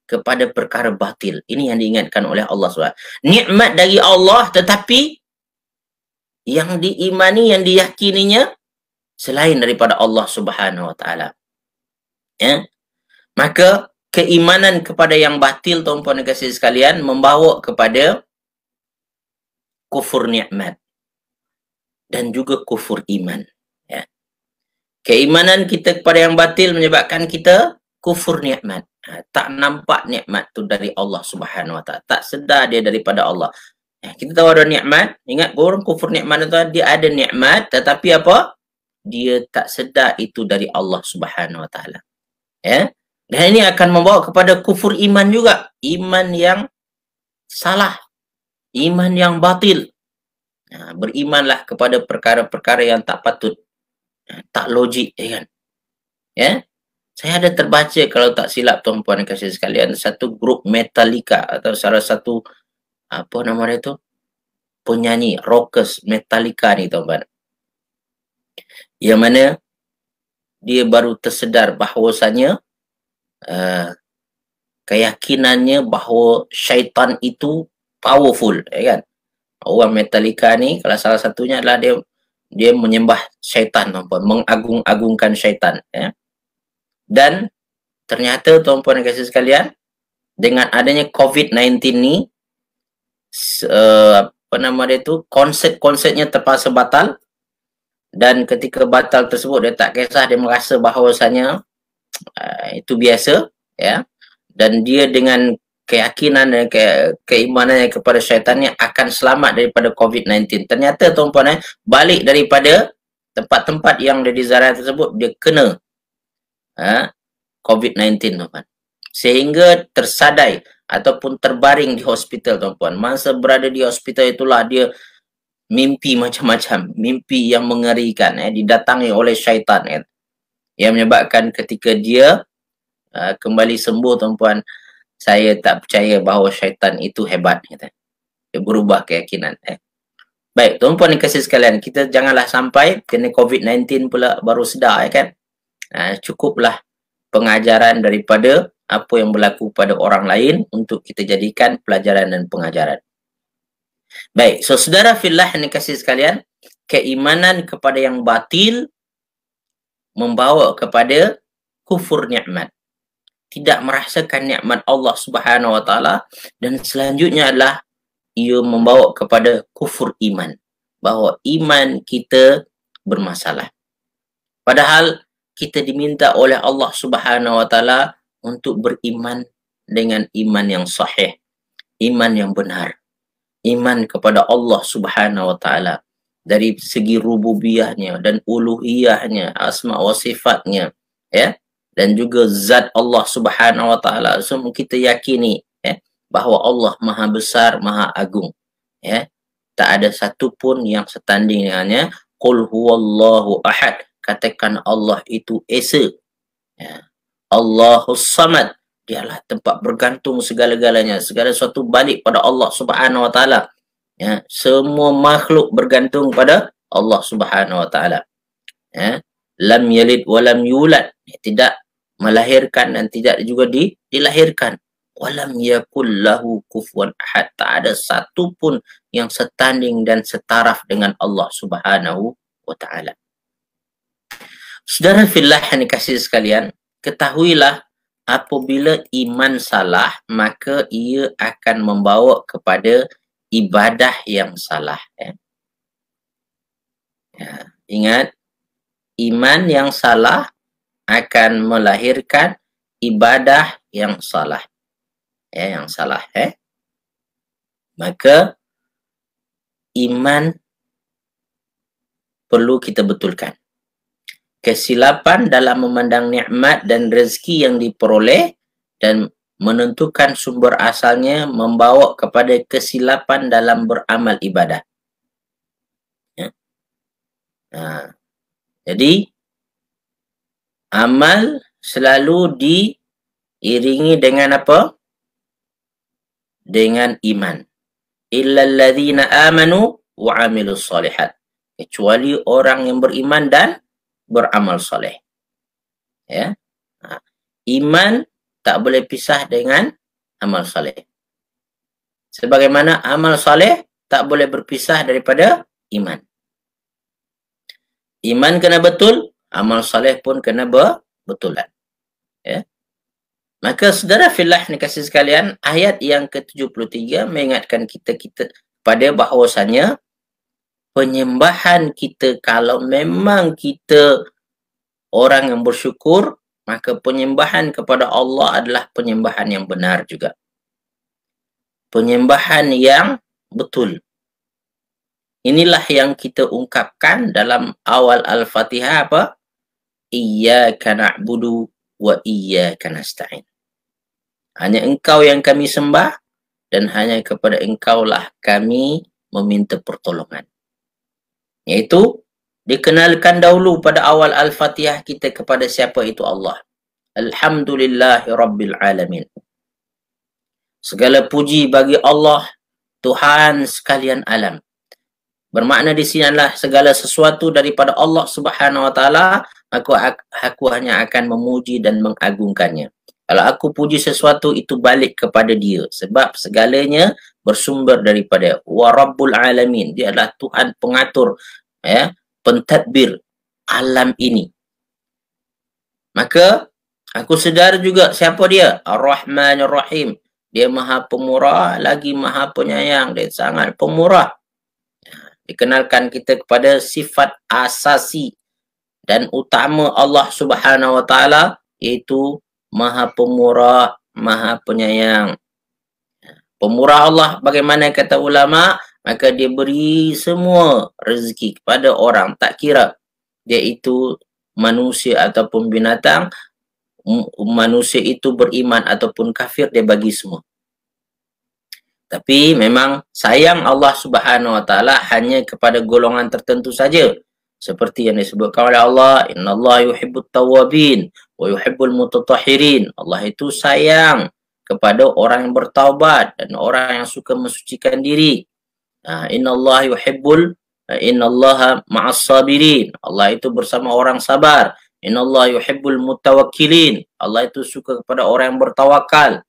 kepada perkara batil. Ini yang diingatkan oleh Allah SWT. Nikmat dari Allah, tetapi yang diimani, yang diyakininya selain daripada Allah Subhanahu wa taala. Ya. Maka keimanan kepada yang batil, tuan-puan dan kasih sekalian, membawa kepada kufur nikmat dan juga kufur iman. Ya. Keimanan kita kepada yang batil menyebabkan kita kufur nikmat. Tak nampak nikmat tu dari Allah Subhanahu wa taala. Tak sedar dia daripada Allah. Ya, kita tahu ada nikmat. Ingat, orang kufur nikmat itu, dia ada nikmat, tetapi apa? Dia tak sedar itu dari Allah Subhanahu wa taala. Ya. Dan ini akan membawa kepada kufur iman juga. Iman yang salah. Iman yang batil. Berimanlah kepada perkara-perkara yang tak patut. Tak logik, kan? Ya. Saya ada terbaca, kalau tak silap tuan-puan dan kasih sekalian, satu grup Metallica atau salah satu, apa nama dia tu? Penyanyi rockers Metallica ni, tuan-puan. yang mana dia baru tersedar bahawasanya keyakinannya bahawa syaitan itu powerful, ya kan? Orang Metallica ni, kalau salah satunya adalah dia menyembah syaitan, tuan-puan, mengagung-agungkan syaitan, ya. Dan ternyata, tuan-puan dan kasih sekalian, dengan adanya COVID-19 ni, apa nama dia tu, konsert-konsertnya terpaksa batal. Dan ketika batal tersebut, dia tak kisah, dia merasa bahawasanya itu biasa, ya. Dan dia dengan keyakinan dan keimanannya kepada syaitannya akan selamat daripada COVID-19. Ternyata, tuan-puan, balik daripada tempat-tempat yang dia diziarahi tersebut, dia kena COVID-19, tuan-puan. Sehingga tersadai ataupun terbaring di hospital, tuan-puan. Masa berada di hospital itulah dia mimpi macam-macam, mimpi yang mengerikan, didatangi oleh syaitan, yang menyebabkan ketika dia kembali sembuh, tuan-puan, saya tak percaya bahawa syaitan itu hebat, kata. Dia berubah keyakinan. Baik, tuan-puan yang kasih sekalian, kita janganlah sampai kena COVID-19 pula baru sedar, kan? Cukuplah pengajaran daripada apa yang berlaku pada orang lain untuk kita jadikan pelajaran dan pengajaran. Baik, so saudara fillah yang kasih sekalian, keimanan kepada yang batil membawa kepada kufur nikmat. Tidak merasakan nikmat Allah Subhanahu wa taala, dan selanjutnya adalah ia membawa kepada kufur iman, bahawa iman kita bermasalah. Padahal kita diminta oleh Allah Subhanahu wa taala untuk beriman dengan iman yang sahih, iman yang benar, iman kepada Allah Subhanahu wa taala dari segi rububiyahnya dan uluhiyahnya, asma wa sifatnya, ya. Dan juga zat Allah Subhanahu wa taala, semua kita yakini, bahawa Allah Maha Besar, Maha Agung, ya. Tak ada satu pun yang setanding dengannya. Qul huwallahu ahad, katakan Allah itu esa, ya. Allahus samad, dialah tempat bergantung segala-galanya, segala sesuatu balik pada Allah Subhanahu wa taala, ya. Semua makhluk bergantung pada Allah Subhanahu wa taala, ya. Lam yalid wa lam yulad, tidak melahirkan dan tidak juga dilahirkan. Walam yakul lahu kufuwan ahad, tak ada satu pun yang setanding dan setaraf dengan Allah Subhanahu wa taala. Saudara fillah yang dikasihi sekalian, ketahuilah apabila iman salah, maka ia akan membawa kepada ibadah yang salah, ya. Ingat, iman yang salah akan melahirkan ibadah yang salah, yang salah, Maka iman perlu kita betulkan. Kesilapan dalam memandang nikmat dan rezeki yang diperoleh dan menentukan sumber asalnya membawa kepada kesilapan dalam beramal ibadah, ya. Jadi amal selalu diiringi dengan apa? Dengan iman. Illal ladzina amanu wa amilus solihat. Kecuali orang yang beriman dan beramal soleh, ya. Iman tak boleh pisah dengan amal soleh. Sebagaimana amal soleh tak boleh berpisah daripada iman. Iman kena betul, amal soleh pun kena betulan, ya. Maka saudara fillah ni kasih sekalian, ayat yang ke-73 mengingatkan kita pada bahawasanya penyembahan kita, kalau memang kita orang yang bersyukur, maka penyembahan kepada Allah adalah penyembahan yang benar juga, penyembahan yang betul. Inilah yang kita ungkapkan dalam awal Al-Fatihah, apa? Iyyaka na'budu wa iyyaka nasta'in. Hanya engkau yang kami sembah dan hanya kepada engkaulah kami meminta pertolongan. Iaitu dikenalkan dahulu pada awal Al-Fatihah kita kepada siapa itu Allah. Alhamdulillahi Rabbil Alamin. Segala puji bagi Allah, Tuhan sekalian alam. Bermakna di sini adalah segala sesuatu daripada Allah Subhanahu wa taala, aku hanya akan memuji dan mengagungkannya. Kalau aku puji sesuatu, itu balik kepada dia, sebab segalanya bersumber daripada wa rabbul alamin. Dia adalah Tuhan pengatur, ya, pentadbir alam ini. Maka aku sedar juga siapa dia, Ar-Rahmanir Rahim. Dia Maha Pemurah lagi Maha Penyayang, dia sangat pemurah. Dikenalkan kita kepada sifat asasi dan utama Allah Subhanahu wa taala, iaitu Maha Pemurah, Maha Penyayang. Pemurah Allah, bagaimana kata ulama, maka dia beri semua rezeki kepada orang, tak kira dia itu manusia ataupun binatang, manusia itu beriman ataupun kafir, dia bagi semua. Tapi memang sayang Allah Subhanahu wa taala hanya kepada golongan tertentu saja. Seperti yang disebutkan oleh Allah, innallaha yuhibbut tawwabin wa yuhibbul mutatahhirin. Allah itu sayang kepada orang yang bertaubat dan orang yang suka mensucikan diri. Innallaha ma'as sabirin. Allah itu bersama orang sabar. Innallaha yuhibbul mutawakkilin. Allah itu suka kepada orang yang bertawakal.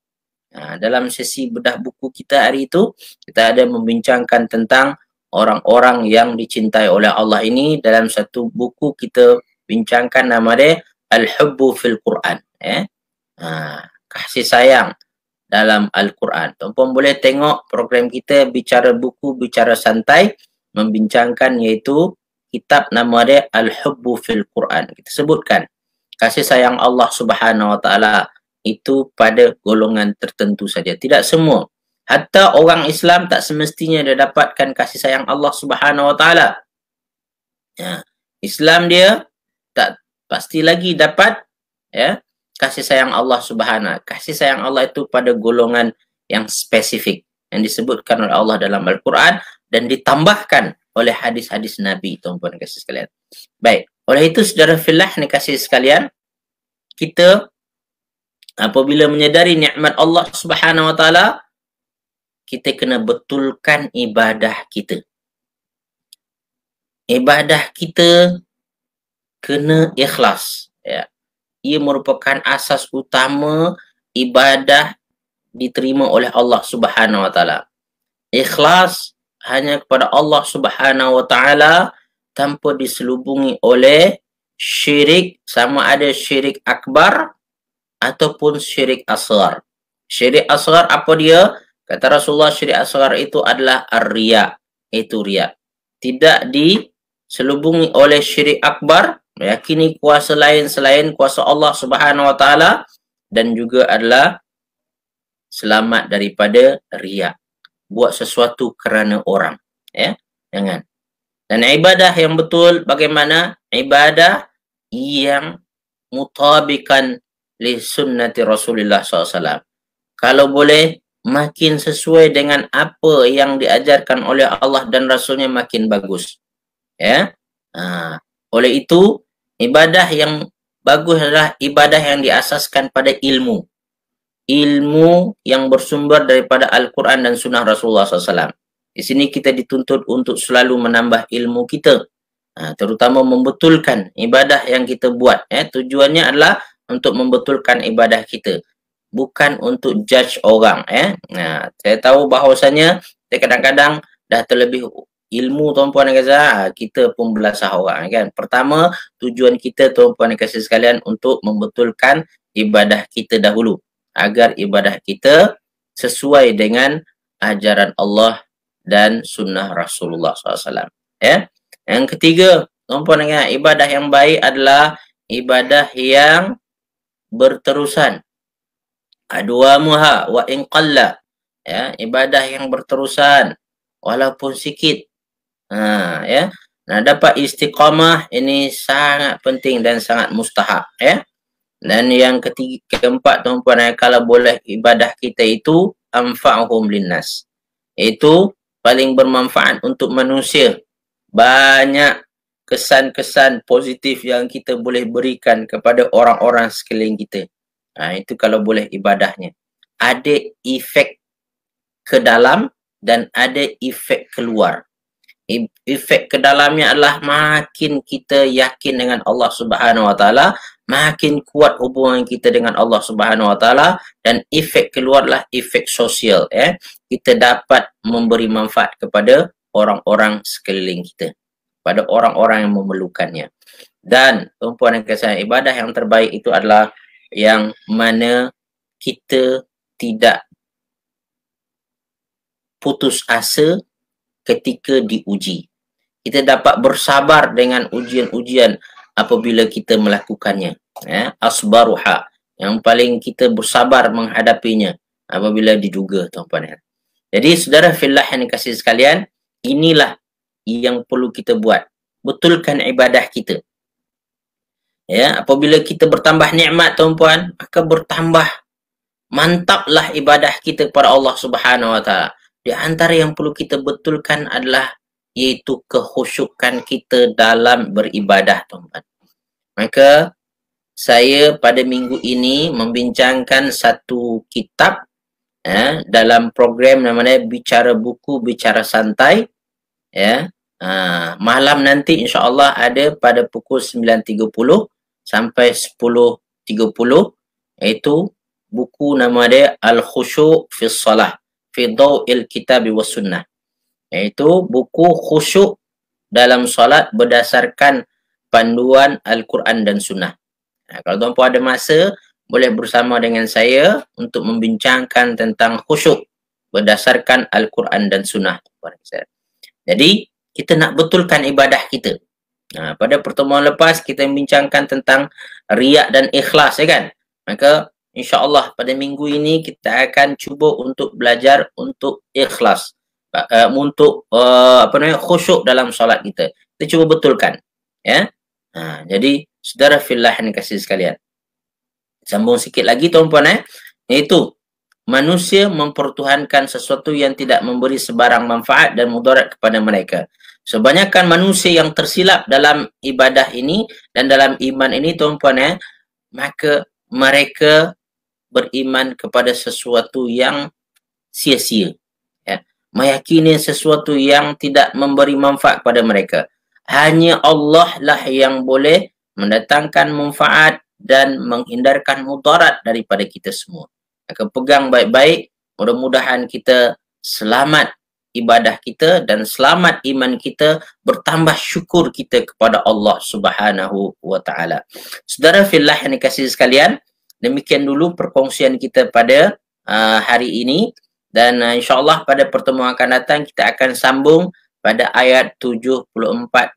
Dalam sesi bedah buku kita hari itu, kita ada membincangkan tentang orang-orang yang dicintai oleh Allah ini. Dalam satu buku kita bincangkan nama dia Al-Hubbu fil Quran. Kasih sayang dalam Al-Quran. Tuan-puan boleh tengok program kita Bicara Buku, Bicara Santai, membincangkan iaitu kitab nama dia Al-Hubbu fil Quran. Kita sebutkan kasih sayang Allah Subhanahu wa taala itu pada golongan tertentu saja, tidak semua. Hatta orang Islam tak semestinya dia dapatkan kasih sayang Allah Subhanahu wa taala. Islam dia tak pasti lagi dapat, ya, kasih sayang Allah Subhanahu. Kasih sayang Allah itu pada golongan yang spesifik yang disebutkan oleh Allah dalam Al-Quran dan ditambahkan oleh hadis-hadis Nabi, tuan-puan kasih sekalian. Baik, oleh itu saudara fillah ni kasih sekalian, kita apabila menyedari nikmat Allah Subhanahu wa taala, kita kena betulkan ibadah kita. Ibadah kita kena ikhlas, ya. Ia merupakan asas utama ibadah diterima oleh Allah Subhanahu wa taala. Ikhlas hanya kepada Allah Subhanahu wa taala tanpa diselubungi oleh syirik, sama ada syirik akbar ataupun syirik asghar. Syirik asghar apa dia? Kata Rasulullah, syirik asghar itu adalah ar-riya, itu riya. Tidak diselubungi oleh syirik akbar, meyakini kuasa lain selain kuasa Allah Subhanahu wa taala, dan juga adalah selamat daripada riya. Buat sesuatu kerana orang, ya. Jangan. Dan ibadah yang betul bagaimana? Ibadah yang mutabikan li sunnati Rasulullah SAW. Kalau boleh, makin sesuai dengan apa yang diajarkan oleh Allah dan Rasulnya, makin bagus. Ya. Oleh itu, ibadah yang bagus adalah ibadah yang diasaskan pada ilmu. Ilmu yang bersumber daripada Al-Quran dan Sunnah Rasulullah SAW. Di sini kita dituntut untuk selalu menambah ilmu kita. Terutama membetulkan ibadah yang kita buat. Tujuannya adalah untuk membetulkan ibadah kita, bukan untuk judge orang. Saya tahu bahawasanya kadang-kadang dah terlebih ilmu, tuan-puan dan kawan, kita pun belasah orang, kan. Pertama, tujuan kita, tuan-puan dan kasih sekalian, untuk membetulkan ibadah kita dahulu, agar ibadah kita sesuai dengan ajaran Allah dan sunnah Rasulullah SAW. Ya. Yang ketiga, tuan-puan dan kawan, ibadah yang baik adalah ibadah yang berterusan. Adwamuha wa in qalla. Ya, ibadah yang berterusan walaupun sikit. Ya. Nah, dapat istiqamah ini sangat penting dan sangat mustahab, ya. Dan yang keempat, tuan-puan, kalau boleh ibadah kita itu anfa'uhum linnas. Itu paling bermanfaat untuk manusia. Banyak kesan-kesan positif yang kita boleh berikan kepada orang-orang sekeliling kita. Itu kalau boleh ibadahnya. Ada efek ke dalam dan ada efek keluar. efek ke dalamnya adalah makin kita yakin dengan Allah Subhanahu Wa Taala, makin kuat hubungan kita dengan Allah Subhanahu Wa Taala, dan efek keluarlah efek sosial. Kita dapat memberi manfaat kepada orang-orang sekeliling kita, pada orang-orang yang memerlukannya. Dan tumpuan yang kesayang, ibadah yang terbaik itu adalah yang mana kita tidak putus asa ketika diuji. Kita dapat bersabar dengan ujian-ujian apabila kita melakukannya. Asbaruha, yang paling kita bersabar menghadapinya apabila diduga, tuan-puan. Jadi saudara fillah yang dikasihi sekalian, inilah yang perlu kita buat. Betulkan ibadah kita. Apabila kita bertambah nikmat, tuan-puan, maka bertambah mantaplah ibadah kita kepada Allah Subhanahu Wa Taala. Di antara yang perlu kita betulkan adalah iaitu kekhusyukan kita dalam beribadah, tuan-tuan. Maka saya pada minggu ini membincangkan satu kitab dalam program namanya Bicara Buku Bicara Santai. Malam nanti insya-Allah ada pada pukul 9.30 sampai 10.30, iaitu buku nama dia Al-Khusyu' fi Shalah fi Daw'il Kitab wa Sunnah, iaitu buku khusyuk dalam solat berdasarkan panduan Al-Quran dan Sunnah. Kalau tuan-puan ada masa, boleh bersama dengan saya untuk membincangkan tentang khusyuk berdasarkan Al-Quran dan Sunnah. Jadi, kita nak betulkan ibadah kita. Pada pertemuan lepas, kita membincangkan tentang riak dan ikhlas, kan? Maka, InsyaAllah pada minggu ini kita akan cuba untuk belajar untuk ikhlas, untuk khusyuk dalam solat kita. Kita cuba betulkan, jadi saudara fillah yang dikasihi sekalian, sambung sikit lagi, tuan-puan, iaitu manusia mempertuhankan sesuatu yang tidak memberi sebarang manfaat dan mudarat kepada mereka. Kebanyakan manusia yang tersilap dalam ibadah ini dan dalam iman ini, tuan-puan, maka mereka beriman kepada sesuatu yang sia-sia, meyakini sesuatu yang tidak memberi manfaat kepada mereka. Hanya Allah lah yang boleh mendatangkan manfaat dan menghindarkan mudarat daripada kita semua. Maka pegang baik-baik, mudah-mudahan kita selamat ibadah kita dan selamat iman kita, bertambah syukur kita kepada Allah Subhanahu Wa Taala. Saudara fillah yang dikasihi sekalian, demikian dulu perkongsian kita pada hari ini, dan insyaAllah pada pertemuan akan datang kita akan sambung pada ayat 74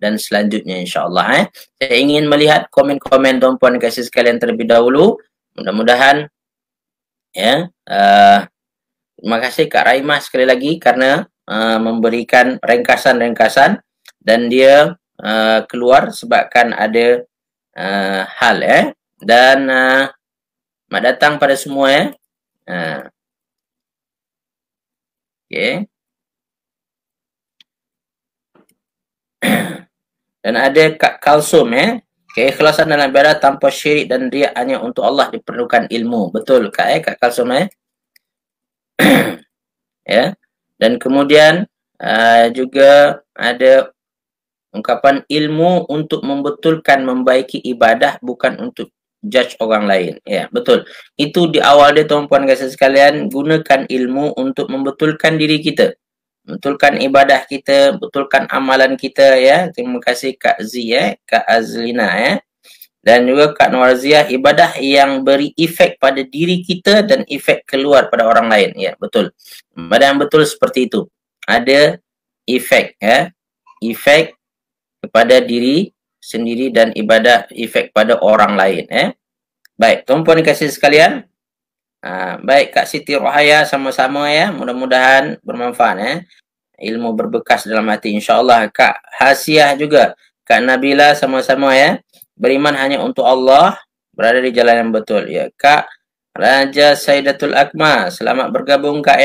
dan selanjutnya insyaAllah. Saya ingin melihat komen-komen tuan-puan kasih sekalian terlebih dahulu. Mudah-mudahan terima kasih Kak Raimah sekali lagi kerana memberikan ringkasan-ringkasan, dan dia keluar sebabkan ada hal dan selamat datang pada semua okey. Dan ada Kak Kalsum, keikhlasan dalam ibadah tanpa syirik dan riak hanya untuk Allah diperlukan ilmu. Betul Kak Kak Kalsum Dan kemudian juga ada ungkapan ilmu untuk membetulkan membaiki ibadah, bukan untuk judge orang lain. Betul. Itu di awal dia, tuan-puan kasih sekalian, gunakan ilmu untuk membetulkan diri kita, betulkan ibadah kita, betulkan amalan kita. Terima kasih Kak Z, Kak Azlina, dan juga Kak Nuarziah, ibadah yang beri efek pada diri kita dan efek keluar pada orang lain. Betul. Ibadah yang betul seperti itu. Ada efek, efek kepada diri sendiri dan ibadah efek pada orang lain. Baik, tuan-puan dikasih sekalian. Baik Kak Siti Rohaya, sama-sama mudah-mudahan bermanfaat. Ilmu berbekas dalam hati insyaAllah. Kak Hasiah juga, Kak Nabila, sama-sama beriman hanya untuk Allah, berada di jalan yang betul. Kak Raja Saidatul Akma, selamat bergabung Kak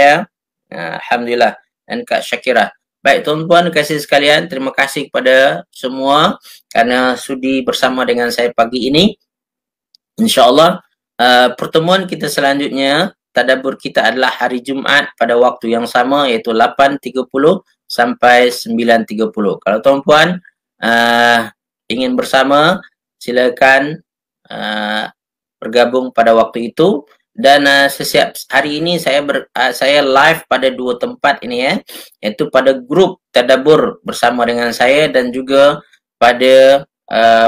Alhamdulillah. Dan Kak Syakirah. Baik tuan-puan kasih sekalian, terima kasih kepada semua kerana sudi bersama dengan saya pagi ini. InsyaAllah pertemuan kita selanjutnya, tadabbur kita adalah hari Jumaat pada waktu yang sama, iaitu 8.30 sampai 9.30. Kalau tuan-puan ingin bersama, silakan bergabung pada waktu itu. Dan setiap hari ini saya live pada 2 tempat ini ya, iaitu pada grup Tadabbur bersama dengan saya dan juga pada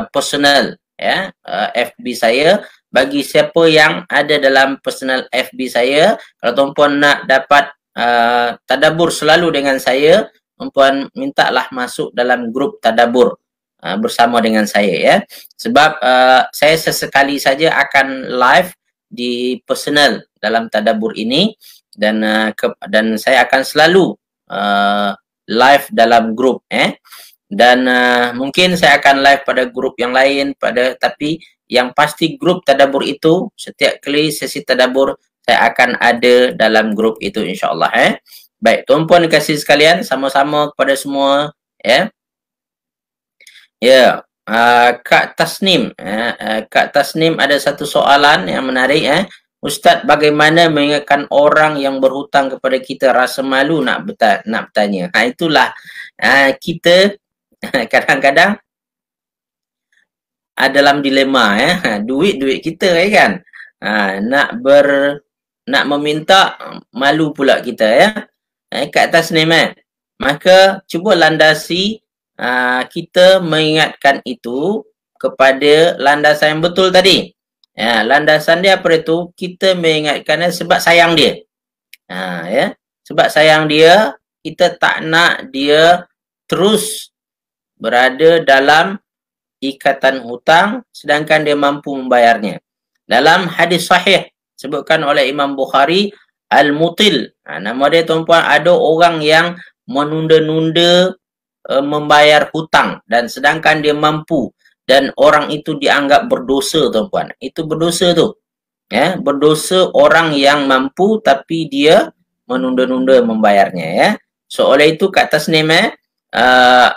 personal ya, FB saya. Bagi siapa yang ada dalam personal FB saya, kalau tuan-puan nak dapat Tadabbur selalu dengan saya, tuan-puan mintalah masuk dalam grup Tadabbur bersama dengan saya ya. Sebab saya sesekali saja akan live di personal dalam Tadabbur ini, dan saya akan selalu live dalam grup dan mungkin saya akan live pada grup yang lain tapi yang pasti grup Tadabbur itu setiap kali sesi Tadabbur saya akan ada dalam grup itu insyaallah Baik, tuan-puan kasih sekalian, sama-sama kepada semua ya. Ya, Kak Tasnim, Kak Tasnim ada satu soalan yang menarik Ustaz, bagaimana mengingatkan orang yang berhutang kepada kita rasa malu nak bertanya? Itulah kita kadang-kadang dalam dilema duit kita kan. Nak meminta malu pula kita Kak Tasnim maka cuba landasi kita mengingatkan itu kepada landasan yang betul tadi. Landasan dia apa itu? Kita mengingatkannya sebab sayang dia. Sebab sayang dia, kita tak nak dia terus berada dalam ikatan hutang sedangkan dia mampu membayarnya. Dalam hadis sahih sebutkan oleh Imam Bukhari, Al-Mutil. Nama dia tuan-puan, ada orang yang menunda-nunda membayar hutang dan sedangkan dia mampu, dan orang itu dianggap berdosa tuan-puan. Itu berdosa tu. Berdosa orang yang mampu tapi dia menunda-nunda membayarnya So oleh itu kat Tasnim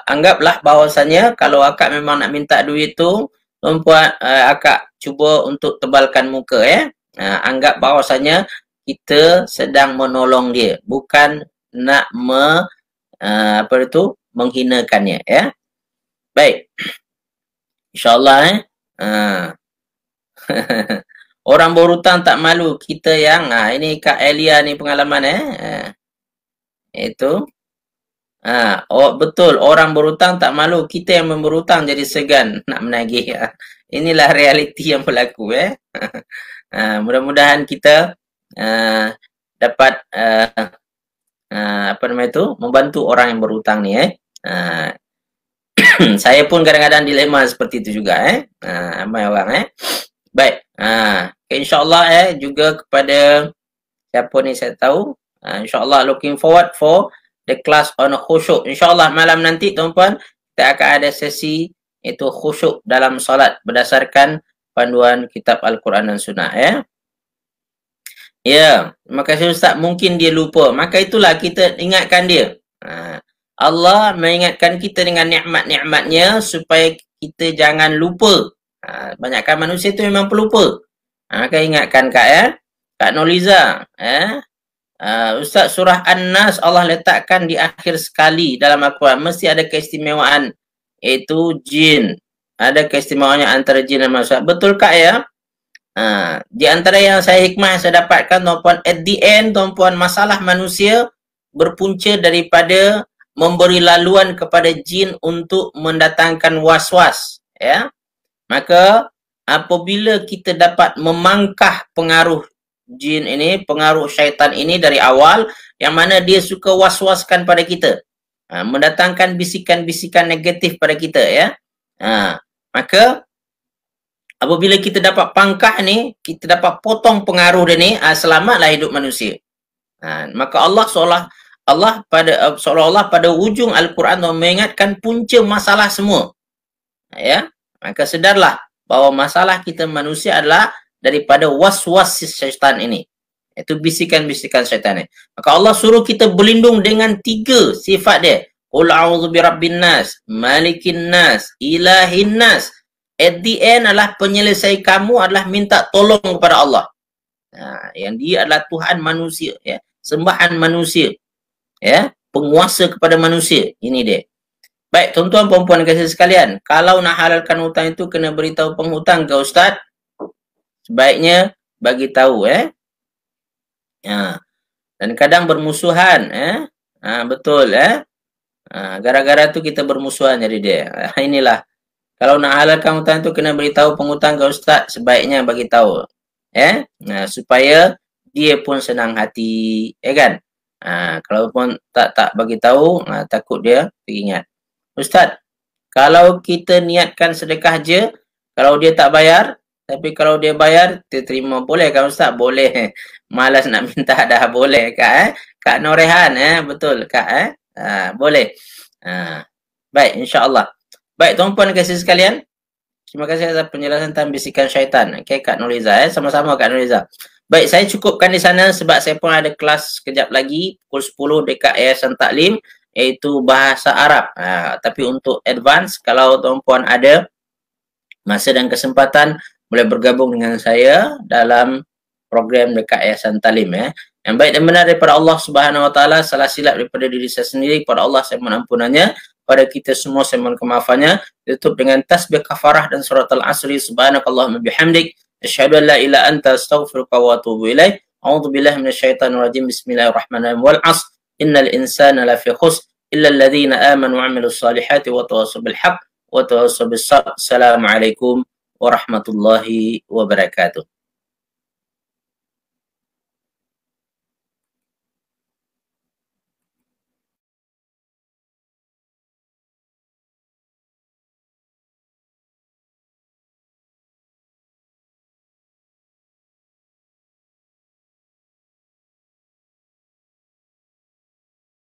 anggaplah bahawasanya kalau akak memang nak minta duit tu, tuan-puan akak cuba untuk tebalkan muka anggap bahawasanya kita sedang menolong dia, bukan nak menghinakannya Baik. InsyaAllah orang berhutang tak malu, kita yang ini Kak Elia ni pengalaman itu betul, orang berhutang tak malu, kita yang berhutang jadi segan nak menagih inilah realiti yang berlaku mudah-mudahan kita dapat membantu orang yang berhutang ni saya pun kadang-kadang dilema seperti itu juga ramai orang Baik, insyaAllah juga kepada siapa ni saya tahu, insyaAllah looking forward for the class on khusyuk. InsyaAllah malam nanti tuan-puan kita akan ada sesi itu khusyuk dalam solat berdasarkan panduan kitab Al-Quran dan Sunnah Ya, terima kasih Ustaz. Mungkin dia lupa, maka itulah kita ingatkan dia. Allah mengingatkan kita dengan nikmat-nikmatnya supaya kita jangan lupa. Banyakkan manusia itu memang pelupa. Maka ingatkan Kak Kak Noliza. Ustaz, surah An-Nas Allah letakkan di akhir sekali dalam Al-Quran. Mesti ada keistimewaan, iaitu jin. Ada keistimewaannya antara jin dan manusia. Betul Kak di antara yang saya hikmah yang saya dapatkan tuan-puan, at the end tuan-puan, masalah manusia berpunca daripada memberi laluan kepada jin untuk mendatangkan was-was Maka apabila kita dapat memangkah pengaruh jin ini, pengaruh syaitan ini dari awal, yang mana dia suka was-waskan pada kita, mendatangkan bisikan-bisikan negatif pada kita maka apabila kita dapat pangkah ni, kita dapat potong pengaruh dia ni, selamatlah hidup manusia. Maka Allah seolah-olah pada ujung Al-Quran mengingatkan punca masalah semua. Maka sedarlah bahawa masalah kita manusia adalah daripada was-was syaitan ini. Itu bisikan-bisikan syaitan ini. Maka Allah suruh kita berlindung dengan 3 sifat dia. Qul a'udzu birabbin nas, malikin nas, ilahin nas. At the end adalah penyelesai kamu adalah minta tolong kepada Allah. Yang dia adalah Tuhan manusia, sembahan manusia. penguasa kepada manusia. Ini dia. Baik, tuan-tuan perempuan kasih sekalian, kalau nak halalkan hutang itu kena beritahu penghutang ke Ustaz. Sebaiknya bagi tahu dan kadang bermusuhan betul gara-gara tu kita bermusuhan jadi dia. Inilah. Kalau nak halalkan hutang itu kena beritahu penghutang ke Ustaz, sebaiknya bagi tahu. Supaya dia pun senang hati, kan? Kalau pun tak bagi tahu, takut dia teringat. Ustaz, kalau kita niatkan sedekah je, kalau dia tak bayar, tapi kalau dia bayar, dia terima. Boleh kan Ustaz? Boleh. Malas nak minta dah. Boleh Kak? Kak Norehan, betul Kak? Boleh. Baik, insyaAllah. Baik, tuan-puan kasih sekalian. Terima kasih atas penjelasan tentang bisikan syaitan. Okay, Kak Nuriza. Sama-sama Kak Nuriza. Baik, saya cukupkan di sana sebab saya pun ada kelas sekejap lagi. Pukul 10 dekat Yayasan Taklim. Iaitu bahasa Arab. Tapi untuk advance, kalau tuan-puan ada masa dan kesempatan, boleh bergabung dengan saya dalam program dekat Yayasan Taklim. Yang baik dan benar daripada Allah Subhanahu Wa Taala, salah silap daripada diri saya sendiri, kepada Allah saya mohon ampunannya, pada kita semua saya mohon kemaafannya. Tutup dengan tasbih kafarah dan surat al-asri. Subhanakallahumma bihamdik, asyhadu an la ilaha anta astaghfiruka wa atubu ilaik. A'udzu billahi minasyaitonir rajim. Bismillahirrahmanirrahim. Wal 'ashr innal insana lafi khusr illa alladhina amanu wa 'amilus salihati wa tawassaw bil haqq wa tawassaw bis sabr. Assalamualaikum warahmatullahi wabarakatuh.